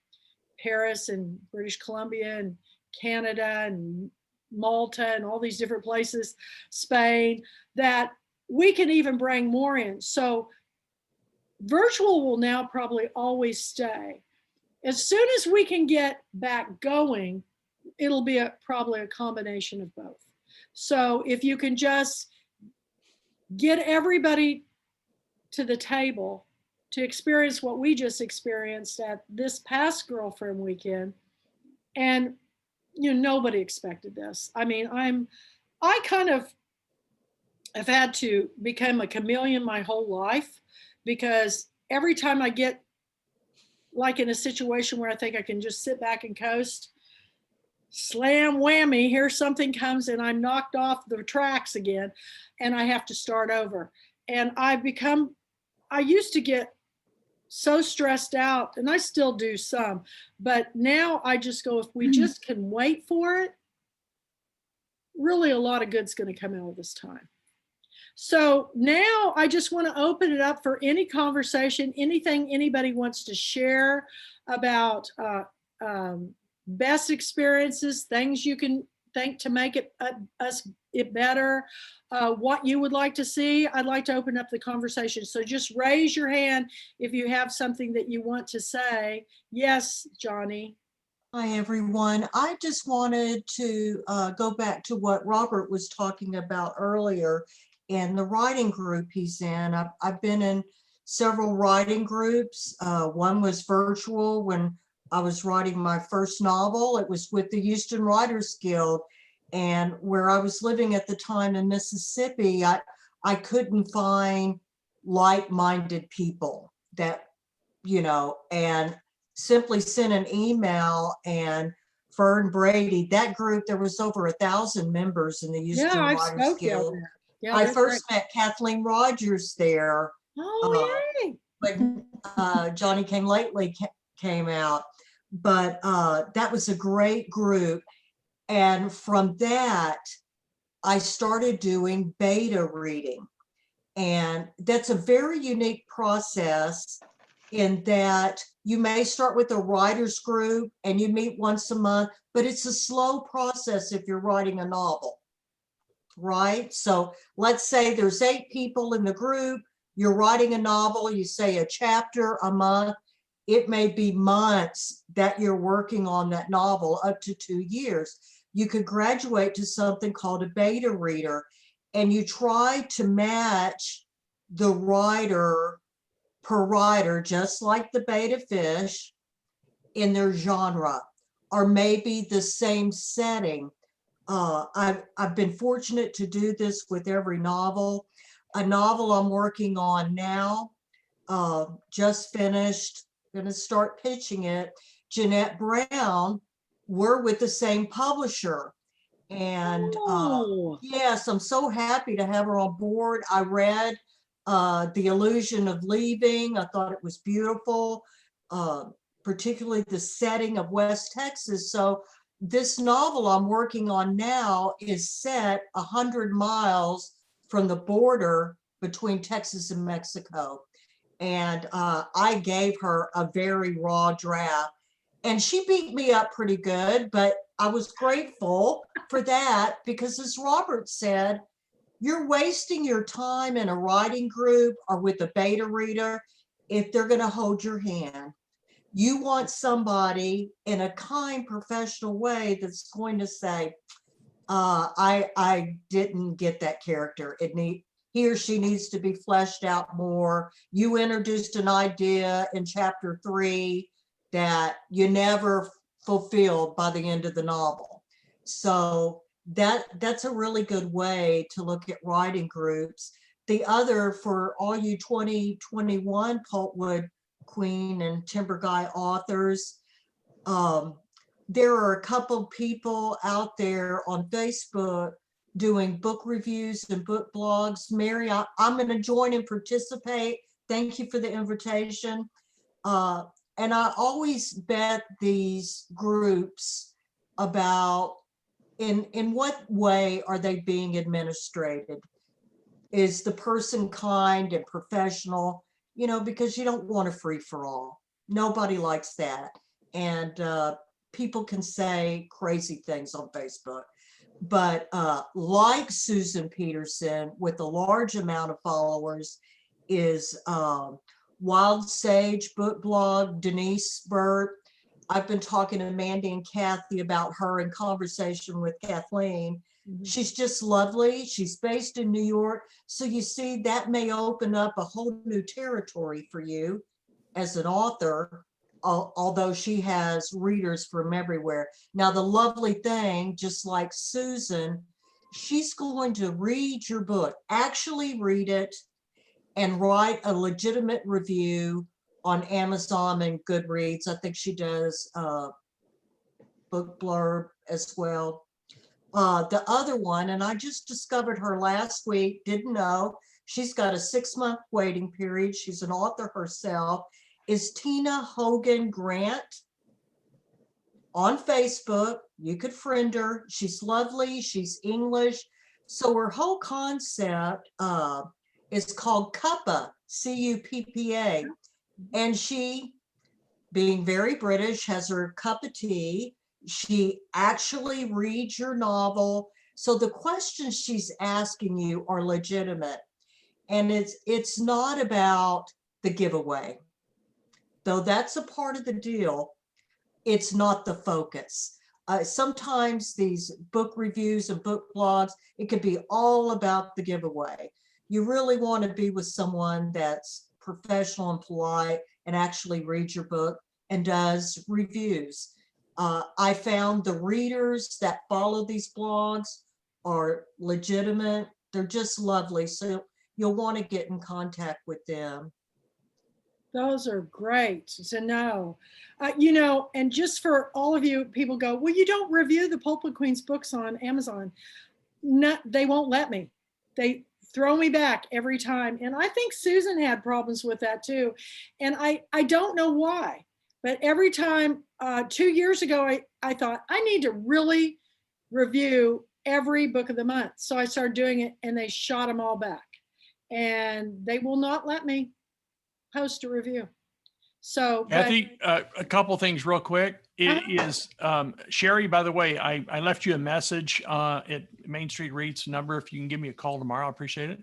Paris and British Columbia and Canada and Malta and all these different places, Spain, that we can even bring more in. So virtual will now probably always stay. As soon as we can get back going, it'll be probably a combination of both. So if you can just get everybody to the table to experience what we just experienced at this past Girlfriend Weekend, and nobody expected this. I mean, I kind of have had to become a chameleon my whole life, because every time I get like in a situation where I think I can just sit back and coast, slam whammy, here something comes and I'm knocked off the tracks again, and I have to start over. And I've become I used to get so stressed out, and I still do some, but now I just go, if we just can wait for it, really a lot of good's going to come out of this time. So now I just want to open it up for any conversation, anything anybody wants to share about best experiences, things you can think to make it better, what you would like to see. I'd like to open up the conversation. So just raise your hand if you have something that you want to say. Yes, Johnny. Hi, everyone. I just wanted to go back to what Robert was talking about earlier in the writing group he's in. I've been in several writing groups. One was virtual when I was writing my first novel. It was with the Houston Writers Guild. And where I was living at the time in Mississippi, I couldn't find like-minded people that, and simply sent an email, and Fern Brady, that group, there was over 1,000 members in the Houston Yeah, I've Writers spoke Guild. out there. Yeah, I they're first great. met Kathleen Rogers there Oh, yay. when Johnny Came Lately came out. But that was a great group. And from that, I started doing beta reading. And that's a very unique process in that you may start with a writer's group and you meet once a month, but it's a slow process if you're writing a novel, right? So let's say there's 8 people in the group, you're writing a novel, you say a chapter a month, it may be months that you're working on that novel, up to 2 years. You could graduate to something called a beta reader, and you try to match the writer per writer, just like the beta fish, in their genre, or maybe the same setting. I've been fortunate to do this with every novel. A novel I'm working on now, just finished, gonna start pitching it. Jeanette Brown, we're with the same publisher. And yes, I'm so happy to have her on board. I read The Illusion of Leaving. I thought it was beautiful, particularly the setting of West Texas. So this novel I'm working on now is set 100 miles from the border between Texas and Mexico. And I gave her a very raw draft, and she beat me up pretty good, but I was grateful for that, because as Robert said, you're wasting your time in a writing group or with a beta reader if they're going to hold your hand. You want somebody in a kind, professional way that's going to say, I didn't get that character. He or she needs to be fleshed out more. You introduced an idea in chapter 3 that you never fulfilled by the end of the novel. So that's a really good way to look at writing groups. The other, for all you 2021 Pulpwood Queen and Timber Guy authors, there are a couple people out there on Facebook doing book reviews and book blogs. Mary, I'm going to join and participate. Thank you for the invitation. And I always bet these groups about in what way are they being administrated? Is the person kind and professional? Because you don't want a free for all. Nobody likes that. And people can say crazy things on Facebook. But like Susan Peterson, with a large amount of followers, is Wild Sage Book Blog, Denise Burt. I've been talking to Mandy and Kathy about her in conversation with Kathleen. She's just lovely. She's based in New York. So you see, that may open up a whole new territory for you as an author, although she has readers from everywhere. Now, the lovely thing, just like Susan, she's going to read your book, actually read it, and write a legitimate review on Amazon and Goodreads. I think she does book blurb as well. The other one, and I just discovered her last week, didn't know, She's got a 6-month waiting period. She's an author herself. Is Tina Hogan Grant on Facebook. You could friend her. She's lovely. She's English. So her whole concept is called Cuppa, C-U-P-P-A. And she, being very British, has her cup of tea. She actually reads your novel. So the questions she's asking you are legitimate. And it's not about the giveaway. Though that's a part of the deal, it's not the focus. Sometimes these book reviews and book blogs, it could be all about the giveaway. You really want to be with someone that's professional and polite and actually reads your book and does reviews. I found the readers that follow these blogs are legitimate. They're just lovely. So you'll want to get in contact with them. Those are great to know. And just for all of you, people go, well, you don't review the Pulpwood Queens books on Amazon. No, they won't let me. They throw me back every time. And I think Susan had problems with that too. And I don't know why, but every time, 2 years ago, I thought I need to really review every book of the month. So I started doing it and they shot them all back. And they will not let me post a review. So Kathy, a couple things real quick. It is Sherry, by the way, I left you a message at Main Street Reads number. If you can give me a call tomorrow, I appreciate it.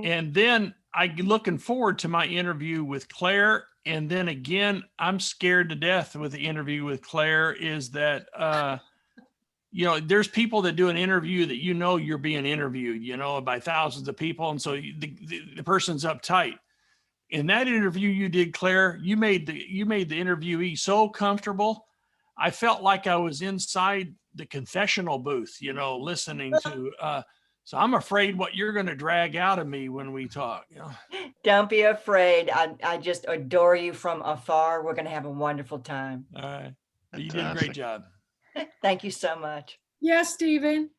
And then I'm looking forward to my interview with Claire. And then again, I'm scared to death with the interview with Claire is that, there's people that do an interview that you're being interviewed, by thousands of people. And so the person's uptight. In that interview you did, Claire, you made the interviewee so comfortable. I felt like I was inside the confessional booth, listening to. So I'm afraid what you're going to drag out of me when we talk. Don't be afraid. I just adore you from afar. We're going to have a wonderful time. All right, you did a great job. Thank you so much. Yes, Stephen.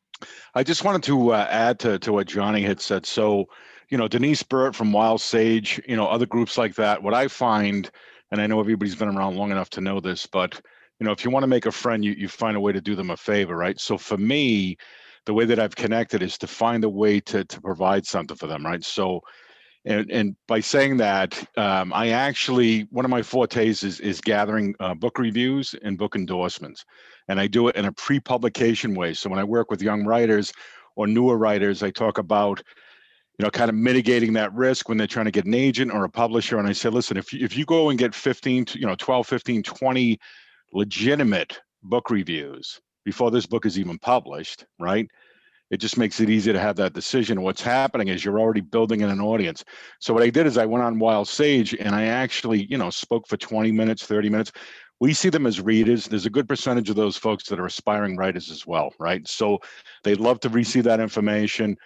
I just wanted to add to what Johnny had said. So, Denise Burt from Wild Sage, other groups like that, what I find, and I know everybody's been around long enough to know this, but, if you want to make a friend, you find a way to do them a favor, right? So for me, the way that I've connected is to find a way to provide something for them, right? So, and by saying that, I actually, one of my fortes is gathering book reviews and book endorsements. And I do it in a pre-publication way. So when I work with young writers or newer writers, I talk about, kind of mitigating that risk when they're trying to get an agent or a publisher. And I say, listen, if you go and get 12, 15, 20 legitimate book reviews before this book is even published, right? It just makes it easy to have that decision. What's happening is you're already building in an audience. So what I did is I went on Wild Sage and I actually, spoke for 20 minutes, 30 minutes. We see them as readers. There's a good percentage of those folks that are aspiring writers as well, right? So they'd love to receive that information.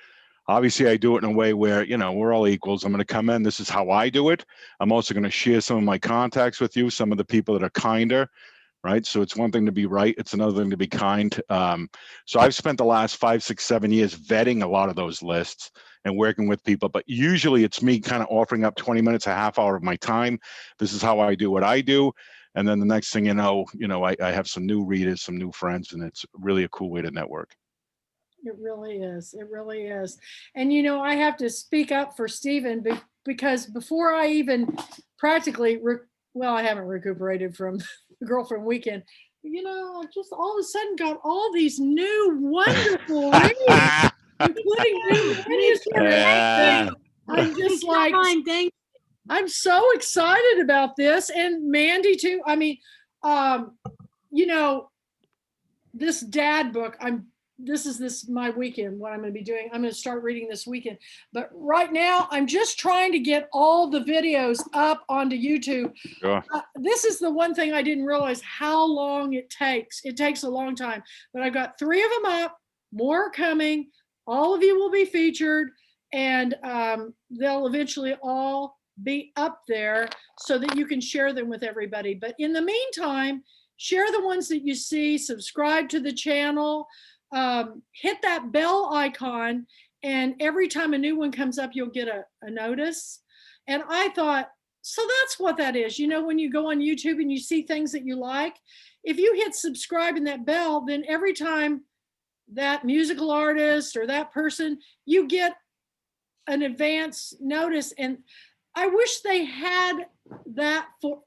Obviously, I do it in a way where, we're all equals. I'm going to come in. This is how I do it. I'm also going to share some of my contacts with you, some of the people that are kinder, right? So it's one thing to be right. It's another thing to be kind. So I've spent the last 5, 6, 7 years vetting a lot of those lists and working with people. But usually it's me kind of offering up 20 minutes, a half hour of my time. This is how I do what I do. And then the next thing I have some new readers, some new friends, and it's really a cool way to network. It really is. It really is. And, I have to speak up for Stephen because before I even practically, I haven't recuperated from the girlfriend weekend. I just all of a sudden got all these new wonderful reads, including new manuscripts. I'm just like, I'm so excited about this. And Mandy too. I mean, this dad book, this is my weekend, what I'm going to be doing. I'm going to start reading this weekend. But right now, I'm just trying to get all the videos up onto YouTube. Sure. This is the one thing I didn't realize how long it takes. It takes a long time. But I've got 3 of them up, more coming. All of you will be featured. And they'll eventually all be up there so that you can share them with everybody. But in the meantime, share the ones that you see, subscribe to the channel. Hit that bell icon And every time a new one comes up, you'll get a notice. And I thought, so that's what that is. You know, when you go on YouTube and you see things that you like, if you hit subscribe and that bell, then every time that musical artist or that person, you get an advance notice. And I wish they had that for,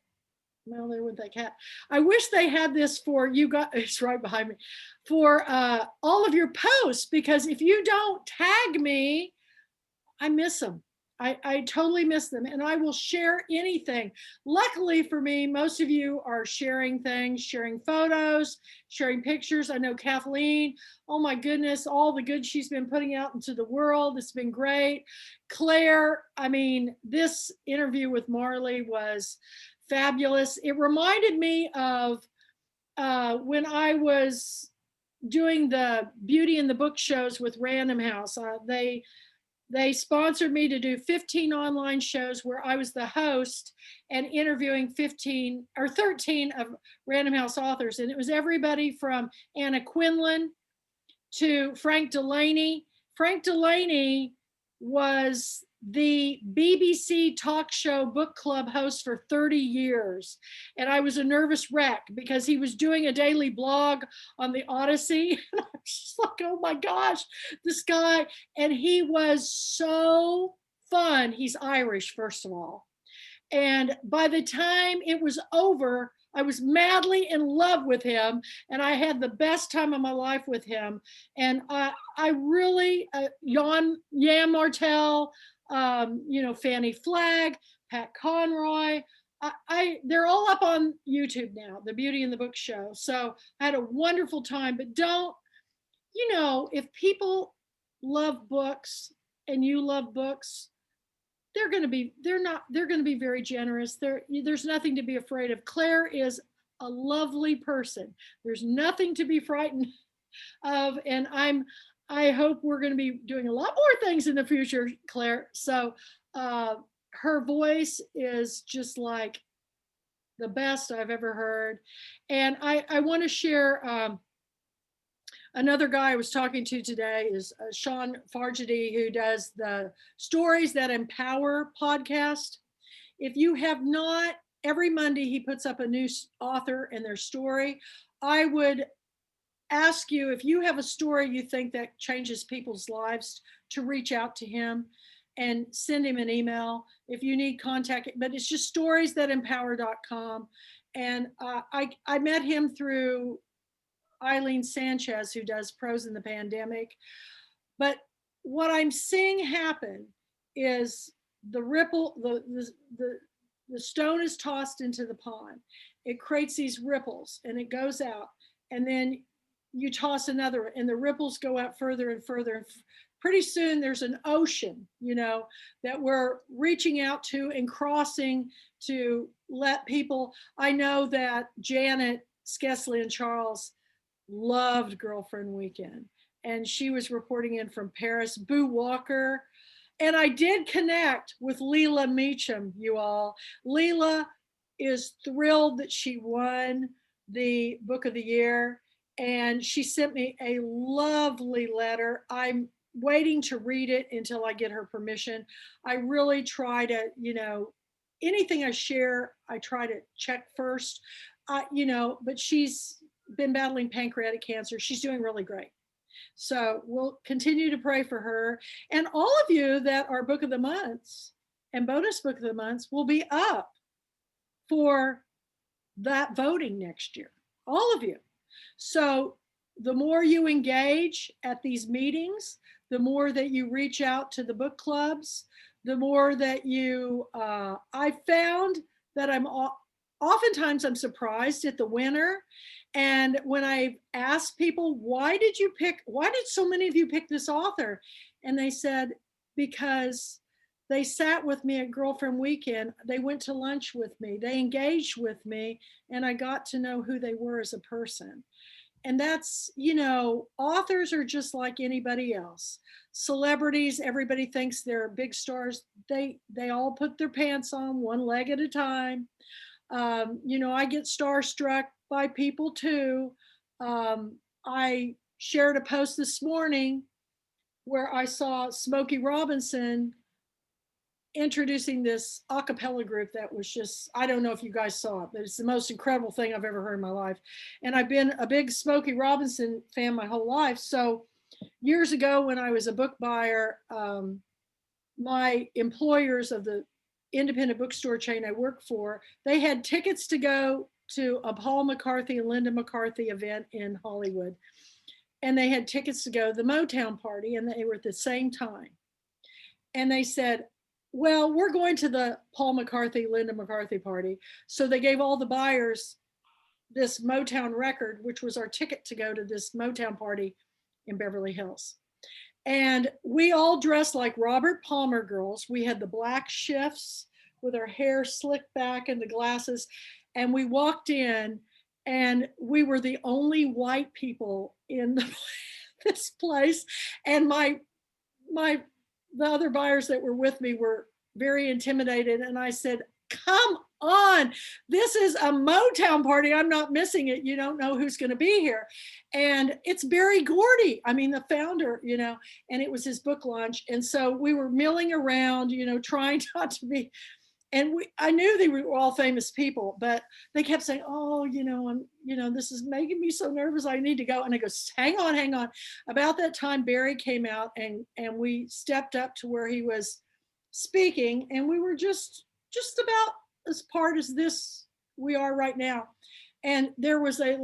well, there went that cat. I wish they had this for you guys, it's right behind me, for all of your posts, because if you don't tag me, I miss them. I totally miss them, and I will share anything. Luckily for me, most of you are sharing things, sharing photos, sharing pictures. I know Kathleen, oh my goodness, all the good she's been putting out into the world. It's been great. Claire, I mean, this interview with Marley was fabulous. It reminded me of when I was doing the Beauty in the Book shows with Random House. They sponsored me to do 15 online shows where I was the host and interviewing 15 or 13 of Random House authors. And it was everybody from Anna Quinlan to Frank Delaney. Frank Delaney was the BBC talk show book club host for 30 years. And I was a nervous wreck because he was doing a daily blog on the Odyssey. And I was just like, oh my gosh, this guy. And he was so fun. He's Irish, first of all. And by the time it was over, I was madly in love with him, and I had the best time of my life with him. And I really, Jan Martell, Fanny Flagg, Pat Conroy, they're all up on YouTube now, the Beauty in the Book show. So I had a wonderful time. But don't, if people love books and you love books, they're going to be very generous. There's nothing to be afraid of. Claire is a lovely person. There's nothing to be frightened of. And I hope we're going to be doing a lot more things in the future, Claire. So her voice is just like the best I've ever heard. And I want to share another guy I was talking to today is Sean Fargedy, who does the Stories That Empower podcast. If you have not, every Monday he puts up a new author and their story. I would ask you, if you have a story you think that changes people's lives, to reach out to him and send him an email if you need contact. But it's just storiesthatempower.com. And I met him through Eileen Sanchez, who does Prose in the Pandemic. But what I'm seeing happen is the ripple, the stone is tossed into the pond. It creates these ripples and it goes out, and then you toss another and the ripples go out further and further. And pretty soon there's an ocean, that we're reaching out to and crossing to let people. I know that Janet Skesley and Charles loved Girlfriend Weekend, and she was reporting in from Paris. Boo Walker, and I did connect with Leela Meacham, you all. Leela is thrilled that she won the Book of the Year, and she sent me a lovely letter. I'm waiting to read it until I get her permission. I really try to, anything I share, I try to check first, but she's been battling pancreatic cancer. She's doing really great. So we'll continue to pray for her. And all of you that are Book of the Months and bonus Book of the Months will be up for that voting next year. All of you. So the more you engage at these meetings, the more that you reach out to the book clubs, the more that I found that oftentimes I'm surprised at the winner. And when I asked people, why did so many of you pick this author? And they said, because they sat with me at Girlfriend Weekend, they went to lunch with me, they engaged with me, and I got to know who they were as a person. And that's, authors are just like anybody else. Celebrities, everybody thinks they're big stars. They all put their pants on one leg at a time. I get starstruck by people too. I shared a post this morning where I saw Smokey Robinson introducing this a cappella group that was just, I don't know if you guys saw it, but it's the most incredible thing I've ever heard in my life. And I've been a big Smokey Robinson fan my whole life. So years ago when I was a book buyer, my employers of the independent bookstore chain I worked for, they had tickets to go to a Paul McCarthy and Linda McCarthy event in Hollywood. And they had tickets to go to the Motown party, and they were at the same time. And they said, well, we're going to the Paul McCarthy, Linda McCarthy party. So they gave all the buyers this Motown record, which was our ticket to go to this Motown party in Beverly Hills. And we all dressed like Robert Palmer girls. We had the black shifts with our hair slicked back and the glasses. And we walked in, and we were the only white people in this place. And the other buyers that were with me were very intimidated. And I said, come on, this is a Motown party. I'm not missing it. You don't know who's going to be here. And it's Berry Gordy. I mean, the founder, and it was his book launch. And so we were milling around, trying not to be, and I knew they were all famous people, but they kept saying, oh, this is making me so nervous. I need to go. And I go, hang on. About that time, Barry came out, and we stepped up to where he was speaking, and we were just about as part as this we are right now. And there was an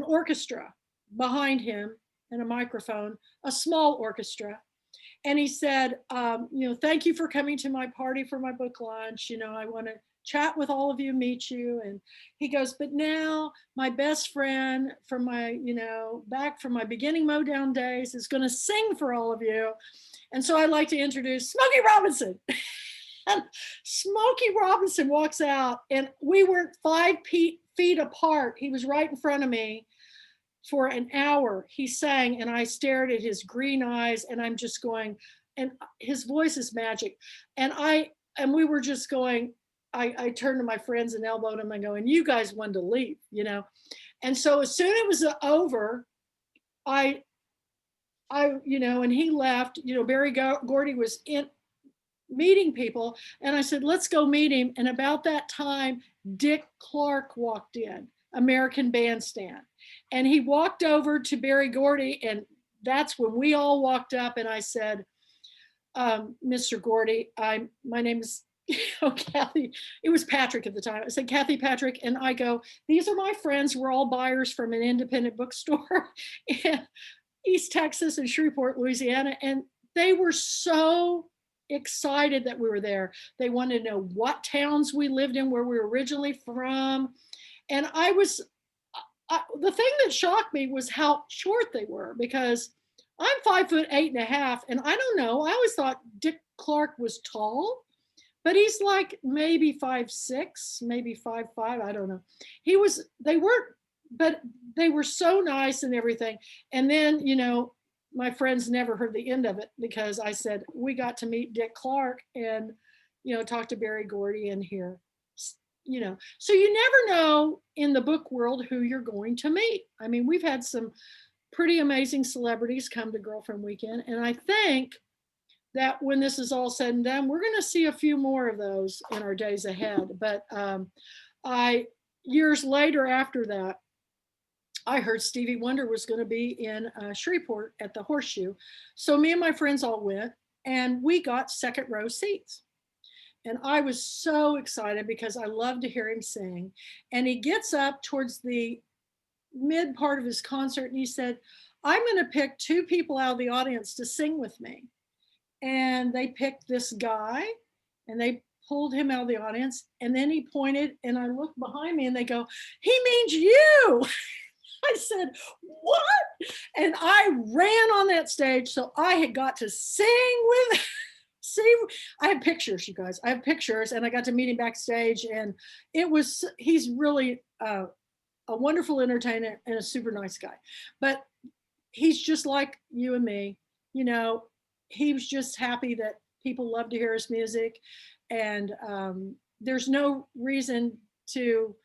orchestra behind him and a microphone, a small orchestra. And he said, thank you for coming to my party for my book launch. I want to chat with all of you, meet you. And he goes, but now my best friend from my, back from my beginning Motown days is going to sing for all of you. And so I'd like to introduce Smokey Robinson. And Smokey Robinson walks out, and we weren't 5 feet apart. He was right in front of me. For an hour, he sang, and I stared at his green eyes, and I'm just going, and his voice is magic. And we were just going, I turned to my friends and elbowed them and going, you guys wanted to leave, And so as soon as it was over, and he left, Berry Gordy was in meeting people, and I said, let's go meet him. And about that time, Dick Clark walked in, American Bandstand. And he walked over to Berry Gordy, and that's when we all walked up, and I said, Mr. Gordy, my name is Kathy. It was Patrick at the time. I said, Kathy Patrick, and I go, these are my friends. We're all buyers from an independent bookstore in East Texas and Shreveport, Louisiana. And they were so excited that we were there. They wanted to know what towns we lived in, where we were originally from. And the thing that shocked me was how short they were, because I'm 5'8.5", and I don't know, I always thought Dick Clark was tall, but he's like maybe 5'6", maybe 5'5", I don't know. But they were so nice and everything. And then, my friends never heard the end of it, because I said, we got to meet Dick Clark and, talk to Berry Gordy and hear, so you never know in the book world who you're going to meet. I mean, we've had some pretty amazing celebrities come to Girlfriend Weekend. And I think that when this is all said and done, we're going to see a few more of those in our days ahead. But years later after that, I heard Stevie Wonder was going to be in Shreveport at the Horseshoe. So me and my friends all went, and we got second row seats. And I was so excited because I love to hear him sing. And he gets up towards the mid part of his concert, and he said, I'm going to pick 2 people out of the audience to sing with me. And they picked this guy, and they pulled him out of the audience. And then he pointed, and I looked behind me, and they go, he means you. I said, what? And I ran on that stage. So I had got to sing with I have pictures, you guys. I have pictures, and I got to meet him backstage, and he's really a wonderful entertainer and a super nice guy. But he's just like you and me. He was just happy that people love to hear his music, and there's no reason to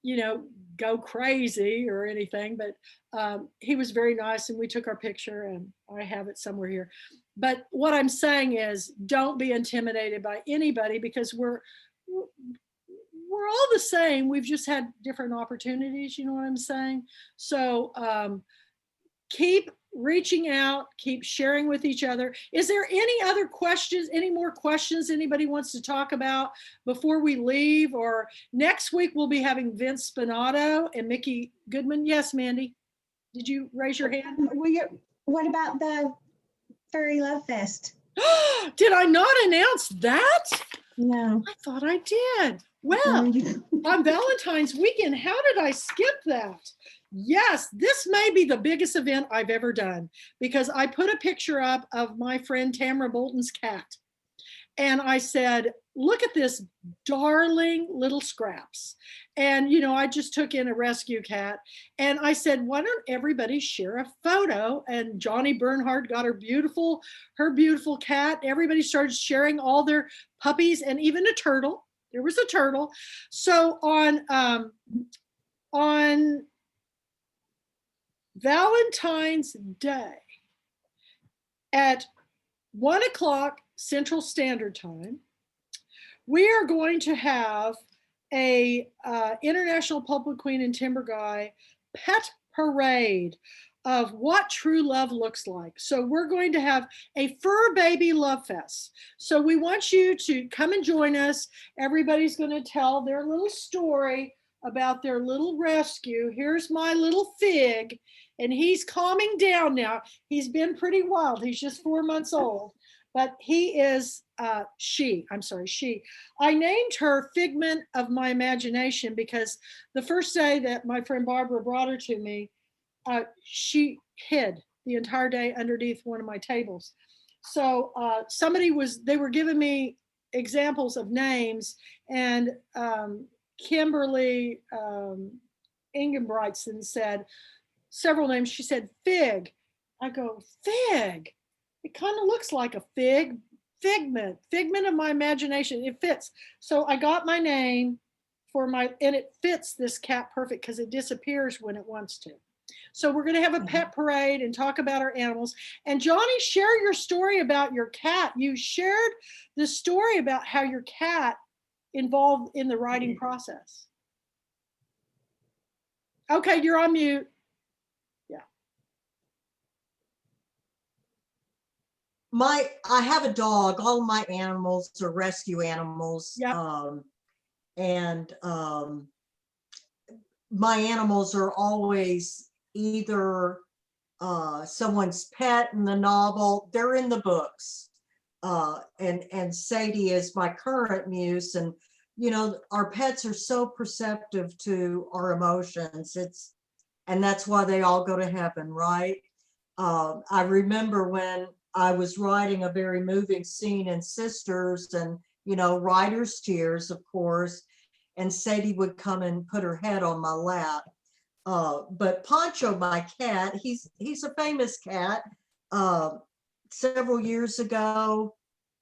you know, go crazy or anything, but he was very nice and we took our picture and I have it somewhere here. But what I'm saying is don't be intimidated by anybody because we're all the same. We've just had different opportunities, you know what I'm saying? So keep reaching out, keep sharing with each other. Is there any other questions, any more questions anybody wants to talk about before we leave? Or next week we'll be having Vince Spinato and Mickey Goodman. Yes, Mandy, did you raise your hand? What about the Furry Love Fest? Did I not announce that? No. I thought I did. Well, on Valentine's weekend, how did I skip that? Yes, this may be the biggest event I've ever done because I put a picture up of my friend Tamara Bolton's cat. And I said, look at this darling little Scraps. And, you know, I just took in a rescue cat. And I said, why don't everybody share a photo? And Johnny Bernhardt got her beautiful cat. Everybody started sharing all their puppies and even a turtle. There was a turtle. So on Valentine's Day at 1 o'clock Central Standard Time, we are going to have a International Pulpwood Queen and Timber Guy pet parade of what true love looks like. So we're going to have a fur baby love fest. So we want you to come and join us. Everybody's going to tell their little story about their little rescue. Here's my little Fig, and he's calming down now. He's been pretty wild. He's just 4 months old, but he is she. I named her Figment of My Imagination because the first day that my friend Barbara brought her to me, she hid the entire day underneath one of my tables. So they were giving me examples of names, and Kimberly Ingenbrigtsen said several names. She said Fig. I go, Fig. It kind of looks like a fig. Figment of my imagination. It fits. So I got my name and it fits this cat perfect because it disappears when it wants to. So we're going to have a pet parade and talk about our animals. And Johnny, share your story about your cat. You shared the story about how your cat involved in the writing process. Okay, you're on mute. Yeah. I have a dog. All my animals are rescue animals. Yep. My animals are always either someone's pet in the novel. They're in the books. And Sadie is my current muse. And, you know, our pets are so perceptive to our emotions. And that's why they all go to heaven, right? I remember when I was writing a very moving scene in Sisters, and, you know, writer's tears, of course, and Sadie would come and put her head on my lap. But Poncho, my cat, he's a famous cat. Several years ago,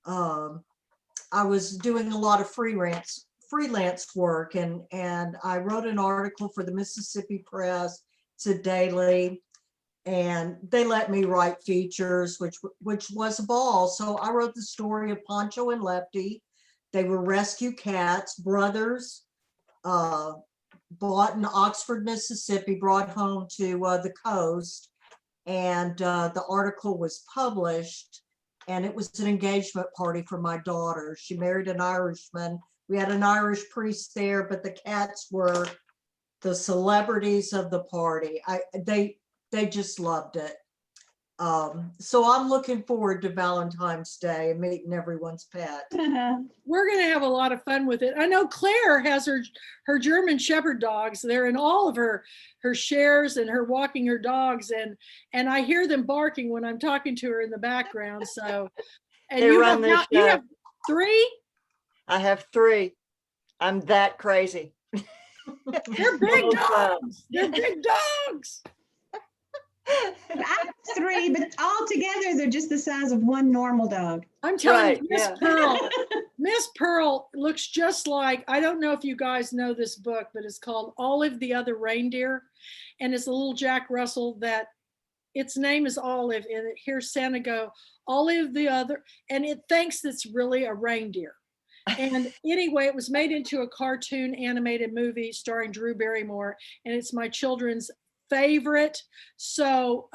I was doing a lot of freelance work, and I wrote an article for the Mississippi Press. It's a daily, and they let me write features, which was a ball. So I wrote the story of Poncho and Lefty. They were rescue cats, brothers, bought in Oxford, Mississippi, brought home to the coast, and the article was published, and it was an engagement party for my daughter. She married an Irishman. We had an Irish priest there, but the cats were the celebrities of the party. They just loved it. So I'm looking forward to Valentine's Day and meeting everyone's pet. We're going to have a lot of fun with it. I know Claire has her German Shepherd dogs. They're in all of her shares and her walking her dogs, and I hear them barking when I'm talking to her in the background. So, and you have 3? I have 3. I'm that crazy. They're big dogs. They're big dogs. I have 3, but all together they're just the size of one normal dog. I'm telling Right, you, Miss yeah. Pearl, Miss Pearl looks just like, I don't know if you guys know this book, but it's called Olive the Other Reindeer. And it's a little Jack Russell that its name is Olive. And it hears Santa go, Olive the Other, and it thinks it's really a reindeer. And anyway, it was made into a cartoon animated movie starring Drew Barrymore, and it's my children's favorite. So,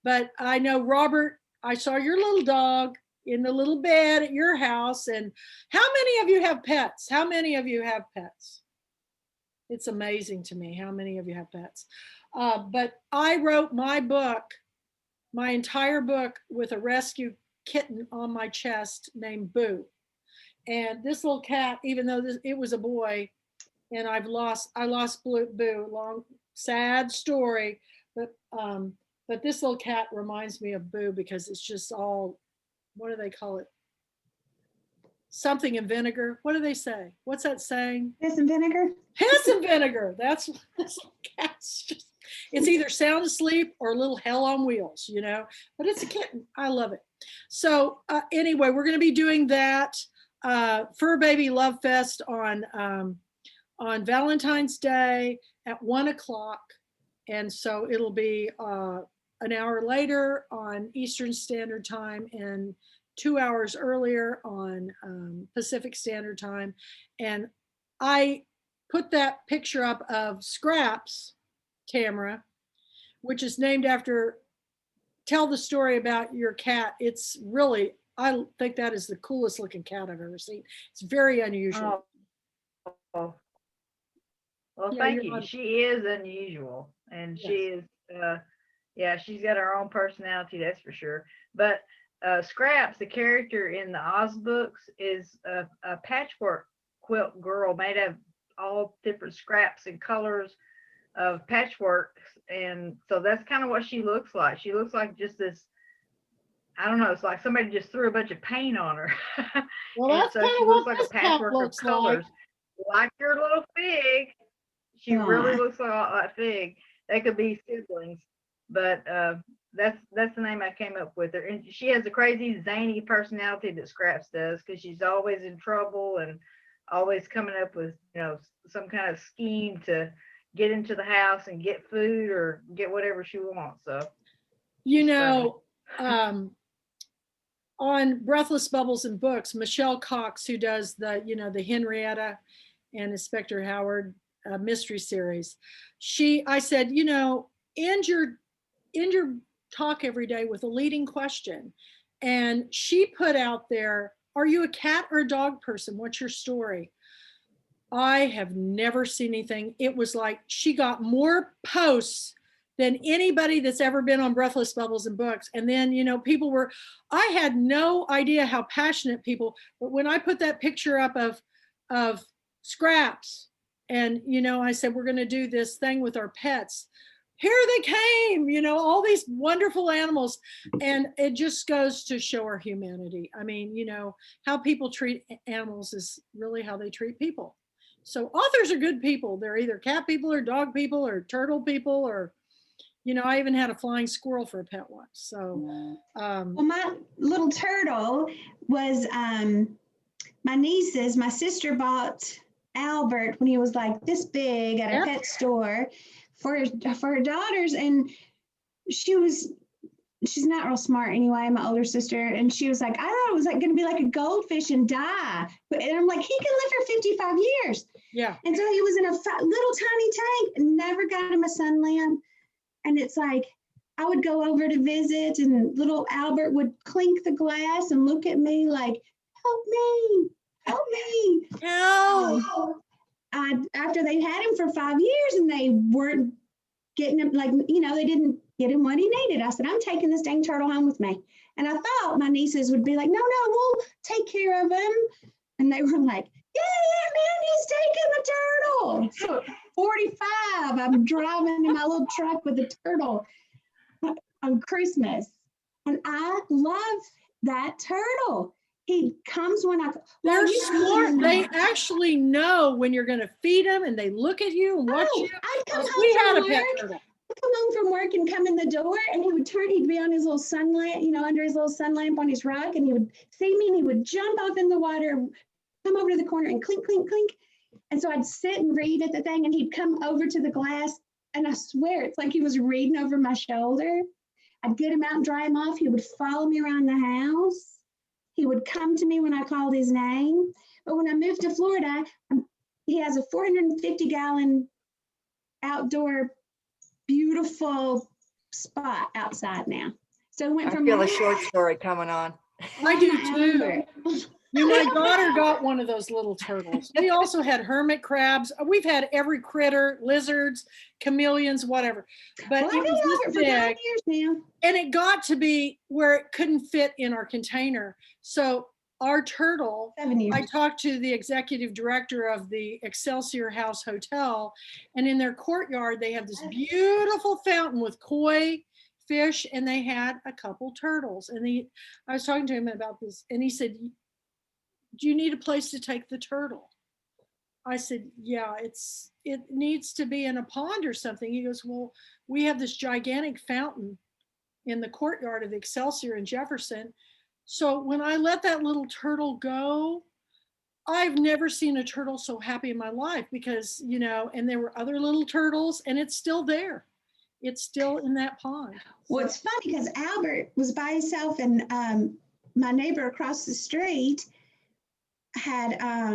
but I know, Robert, I saw your little dog in the little bed at your house. And how many of you have pets? How many of you have pets? It's amazing to me how many of you have pets. But I wrote my book, my entire book, with a rescue kitten on my chest named Boo. And this little cat, even though it was a boy, and I lost Boo. Long, sad story, but this little cat reminds me of Boo because it's just all, what do they call it? Something in vinegar. What do they say? What's that saying? Piss and vinegar. Piss and vinegar. That's this little cat's just. It's either sound asleep or a little hell on wheels, you know. But it's a kitten. I love it. So anyway, we're going to be doing that Fur Baby Love Fest on Valentine's Day at 1:00, and so it'll be an hour later on Eastern Standard Time and 2 hours earlier on Pacific Standard Time. And I put that picture up of Scraps, Tamara, which is named after, tell the story about your cat. It's really, I think that is the coolest looking cat I've ever seen. It's very unusual. Oh. Well, Yeah, thank you're you. on. She is unusual, and she is, yeah, she's got her own personality, that's for sure. But Scraps, the character in the Oz books, is a patchwork quilt girl made of all different scraps and colors of patchwork, and so that's kind of what she looks like. She looks like just this, I don't know, it's like somebody just threw a bunch of paint on her. Well, And that's so kind she of looks what like a this cat patchwork of looks colors, like your little fig. She really Aw. looks like Fig. They could be siblings, but that's the name I came up with her. And she has a crazy zany personality that Scraps does, because she's always in trouble and always coming up with, you know, some kind of scheme to get into the house and get food or get whatever she wants. So You she's know, on Breathless Bubbles and Books, Michelle Cox, who does the, you know, the Henrietta and Inspector Howard mystery series, I said, you know, end your talk every day with a leading question. And she put out there, are you a cat or a dog person? What's your story? I have never seen anything. It was like she got more posts than anybody that's ever been on Breathless Bubbles and Books. And then, you know, people were, I had no idea how passionate people, but when I put that picture up of Scraps, and, you know, I said, we're going to do this thing with our pets. Here they came, you know, all these wonderful animals. And it just goes to show our humanity. I mean, you know, how people treat animals is really how they treat people. So authors are good people. They're either cat people or dog people or turtle people, or, you know, I even had a flying squirrel for a pet once. So, Well, my little turtle was my niece's. My sister bought Albert when he was like this big at a pet store for her daughters, and she's not real smart anyway, my older sister, and she was like, I thought it was like going to be like a goldfish and die, and I'm like, he can live for 55 years. Yeah. And so he was in a little tiny tank, and never got him a sun lamp. And it's like, I would go over to visit, and little Albert would clink the glass and look at me like, help me, help me. Help. After they had him for 5 years and they weren't getting him, like, you know, they didn't get him what he needed, I said, I'm taking this dang turtle home with me. And I thought my nieces would be like, no, we'll take care of him. And they were like, yeah, Aunt Mandy's taking the turtle. So 45, I'm driving in my little truck with a turtle on Christmas. And I love that turtle. He comes when I. They're smart. They actually know when you're going to feed them, and they look at you and watch you. I'd come We home had from a pet work, turtle. come home from work and come in the door, and he would turn, he'd be on his little sun lamp, under his little sun lamp on his rug, and he would see me and he would jump off in the water, come over to the corner and clink, clink, clink. And so I'd sit and read at the thing, and he'd come over to the glass, and I swear it's like he was reading over my shoulder. I'd get him out and dry him off. He would follow me around the house. He would come to me when I called his name. But when I moved to Florida, he has a 450-gallon outdoor, beautiful spot outside now. So it went I from feel a short story coming on. I do too. My daughter got one of those little turtles. We also had hermit crabs. We've had every critter, lizards, chameleons, whatever. But Well, it was this big, years now. and it got to be where it couldn't fit in our container. So our turtle, 7 years. I talked to the executive director of the Excelsior House Hotel, and in their courtyard, they have this beautiful fountain with koi fish, and they had a couple turtles. And I was talking to him about this, and he said, do you need a place to take the turtle? I said, yeah, it needs to be in a pond or something. He goes, well, we have this gigantic fountain in the courtyard of the Excelsior in Jefferson. So when I let that little turtle go, I've never seen a turtle so happy in my life because, and there were other little turtles, and it's still there. It's still in that pond. Well, it's funny because Albert was by himself, and my neighbor across the street had, I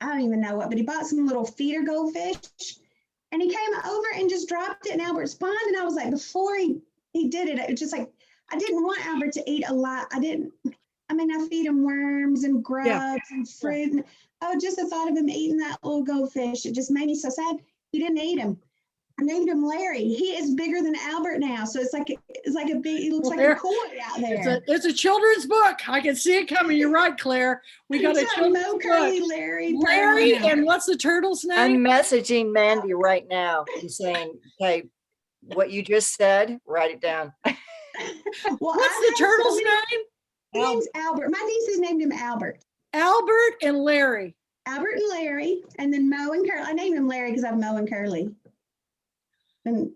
don't even know what, but he bought some little feeder goldfish, and he came over and just dropped it in Albert's pond. And I was like, before he did it, it was just like, I didn't want Albert to eat a lot. I feed him worms and grubs and fruit. And, just the thought of him eating that little goldfish, it just made me so sad. He didn't eat him. I named him Larry. He is bigger than Albert now. So it's like a big, he looks like a koi out there. It's a children's book. I can see it coming. You're right, Claire. We got a children's book. Curly Larry. And what's the turtle's name? I'm messaging Mandy right now and saying, okay, what you just said, write it down. Well, what's the turtle's name? His name's Albert. My nieces named him Albert. Albert and Larry. Albert and Larry, and then Mo and Curly. I named him Larry because I have Mo and Curly. And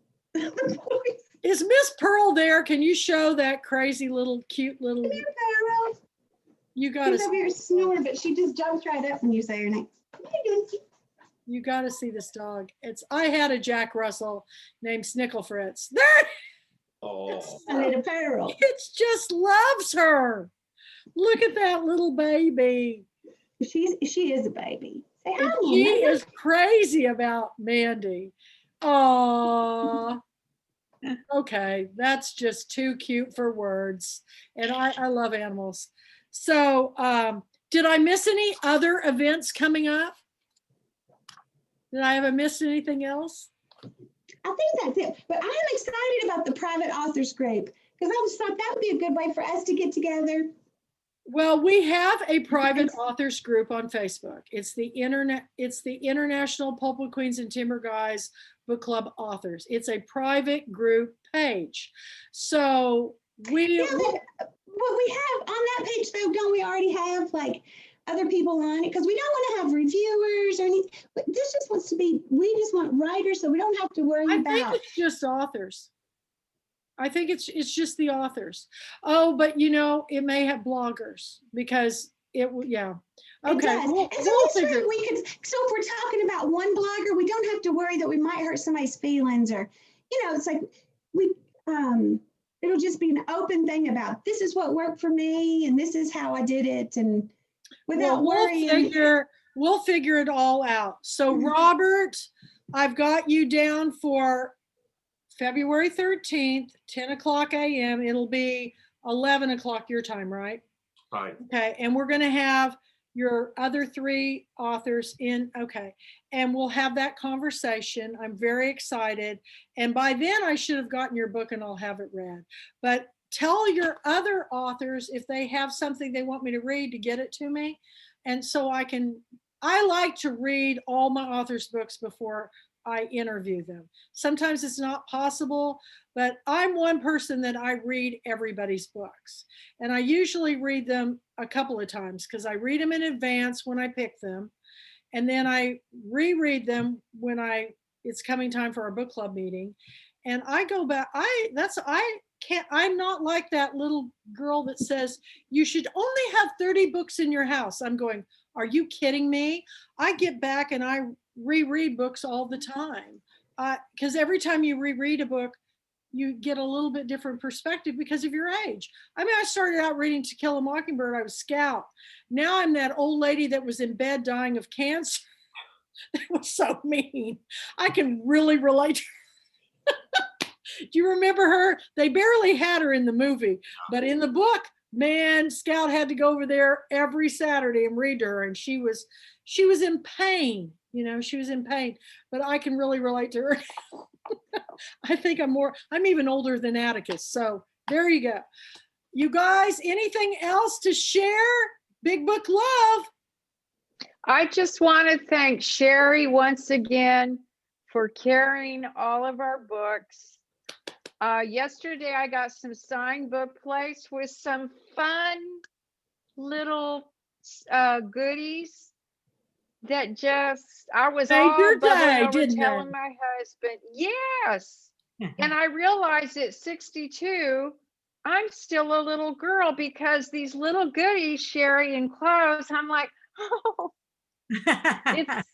is Miss Pearl there? Can you show that crazy little cute little? You got to. She's over here snoring, but she just jumps right up when you say her name. You got to see this dog. I had a Jack Russell named Snickle Fritz. There. Oh. It just loves her. Look at that little baby. She is a baby. She is crazy about Mandy. Oh, okay. That's just too cute for words. And I love animals. So did I miss any other events coming up? Did I ever miss anything else? I think that's it. But I am excited about the private authors group because I just thought that would be a good way for us to get together. Well, we have a private authors group on Facebook. It's the International Pulpwood Queens and Timber Guys Book Club Authors. It's a private group page. So what we have on that page though, don't we already have like other people on it? Because we don't want to have reviewers or anything. This just wants to be, we just want writers, so we don't have to worry about. I think it's just authors. I think it's just the authors. Oh, but it may have bloggers because yeah. Okay. We'll figure. So if we're talking about one blogger, we don't have to worry that we might hurt somebody's feelings or, it's like it'll just be an open thing about this is what worked for me and this is how I did it and without worrying. We'll figure it all out. So Robert, I've got you down for February 13th, 10 o'clock a.m. It'll be 11 o'clock your time, right? Right. Okay. And we're going to have your other 3 authors in. Okay. And we'll have that conversation. I'm very excited. And by then I should have gotten your book and I'll have it read. But tell your other authors if they have something they want me to read to get it to me. And so I like to read all my authors' books before I interview them. Sometimes it's not possible, but I'm one person that I read everybody's books. And I usually read them a couple of times because I read them in advance when I pick them. And then I reread them when I it's coming time for our book club meeting. And I go back, I'm not like that little girl that says, you should only have 30 books in your house. I'm going, are you kidding me? I get back and I reread books all the time. Because every time you reread a book, you get a little bit different perspective because of your age. I mean, I started out reading To Kill a Mockingbird. I was Scout. Now I'm that old lady that was in bed dying of cancer. That was so mean. I can really relate. Do you remember her? They barely had her in the movie, but in the book, man, Scout had to go over there every Saturday and read to her, and she was in pain. You know, she was in pain, but I can really relate to her. I think I'm even older than Atticus. So there you go. You guys, anything else to share? Big Book Love. I just want to thank Sherry once again for carrying all of our books. Yesterday, I got some signed book plates with some fun little goodies that I was Made all your bubbling day, over didn't telling they? my husband, yes. And I realized at 62, I'm still a little girl because these little goodies, Sherry and clothes, I'm like, oh, it's,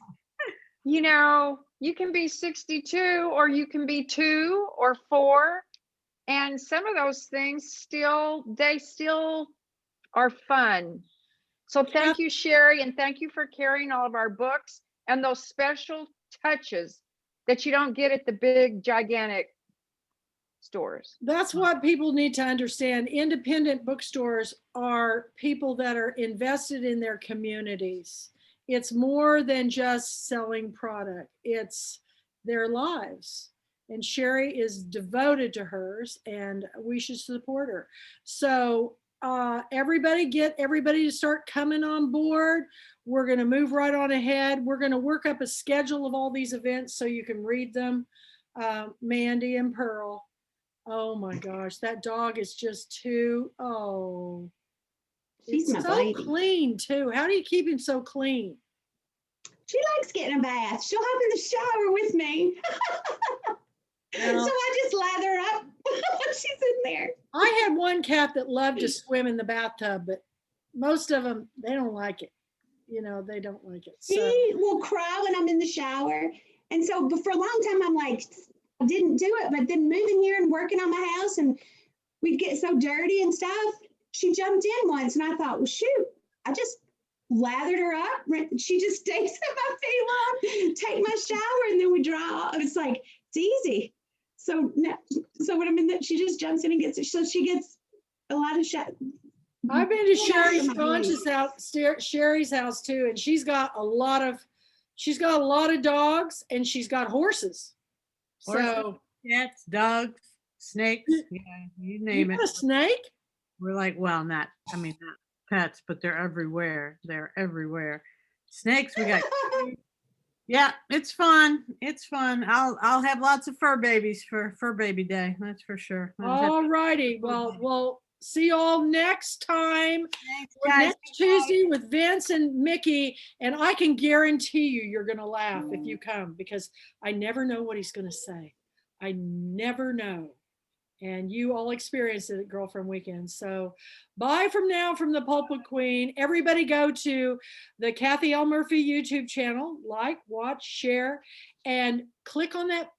you can be 62 or you can be 2 or 4. And some of those things they still are fun. So thank you, Sherry, and thank you for carrying all of our books and those special touches that you don't get at the big, gigantic stores. That's what people need to understand. Independent bookstores are people that are invested in their communities. It's more than just selling product. It's their lives. And Sherry is devoted to hers, and we should support her. So everybody get everybody to start coming on board. We're going to move right on ahead. We're going to work up a schedule of all these events so you can read them. Mandy and Pearl. Oh my gosh, that dog is just She's it's my so baby. clean too. How do you keep him so clean? She likes getting a bath. She'll hop in the shower with me. So I just lather her up when she's in there. I had one cat that loved to swim in the bathtub, but most of them, they don't like it. They don't like it. So. She will cry when I'm in the shower. And so for a long time, I'm like, I didn't do it. But then moving here and working on my house, and we'd get so dirty and stuff. She jumped in once, and I thought, well, shoot, I just lathered her up. She just stays at my feet, take my shower, and then we dry off. It's like, it's easy. So when I'm in that, she just jumps in and gets it. So she gets a lot of shower. I've been to Sherry's house too, and she's got a lot of dogs, and she's got horses. So Cats, dogs, snakes, yeah, you name you it. got a snake? We're like, well, not pets, but they're everywhere. They're everywhere. Snakes, we got. Yeah, it's fun. It's fun. I'll have lots of fur babies for Fur Baby Day. That's for sure. All righty. Well, we'll see you all next time. guys. Next Tuesday with Vince and Mickey. And I can guarantee you're going to laugh if you come, because I never know what he's going to say. I never know. And you all experienced it at Girlfriend Weekend. So bye from now from the Pulpwood Queen. Everybody go to the Kathy L. Murphy YouTube channel, like, watch, share, and click on that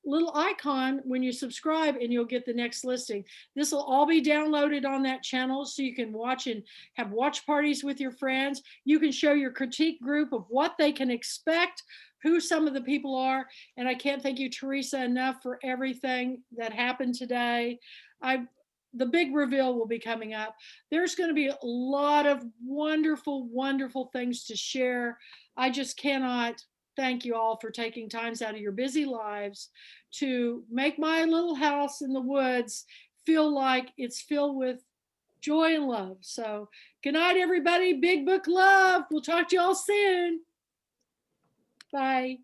little icon when you subscribe, and you'll get the next listing. This will all be downloaded on that channel, so you can watch and have watch parties with your friends. You can show your critique group of what they can expect, who some of the people are. And I can't thank you, Teresa, enough for everything that happened today. The big reveal will be coming up. There's going to be a lot of wonderful, wonderful things to share. I just cannot thank you all for taking times out of your busy lives to make my little house in the woods feel like it's filled with joy and love. So good night, everybody. Big Book love. We'll talk to you all soon. Bye.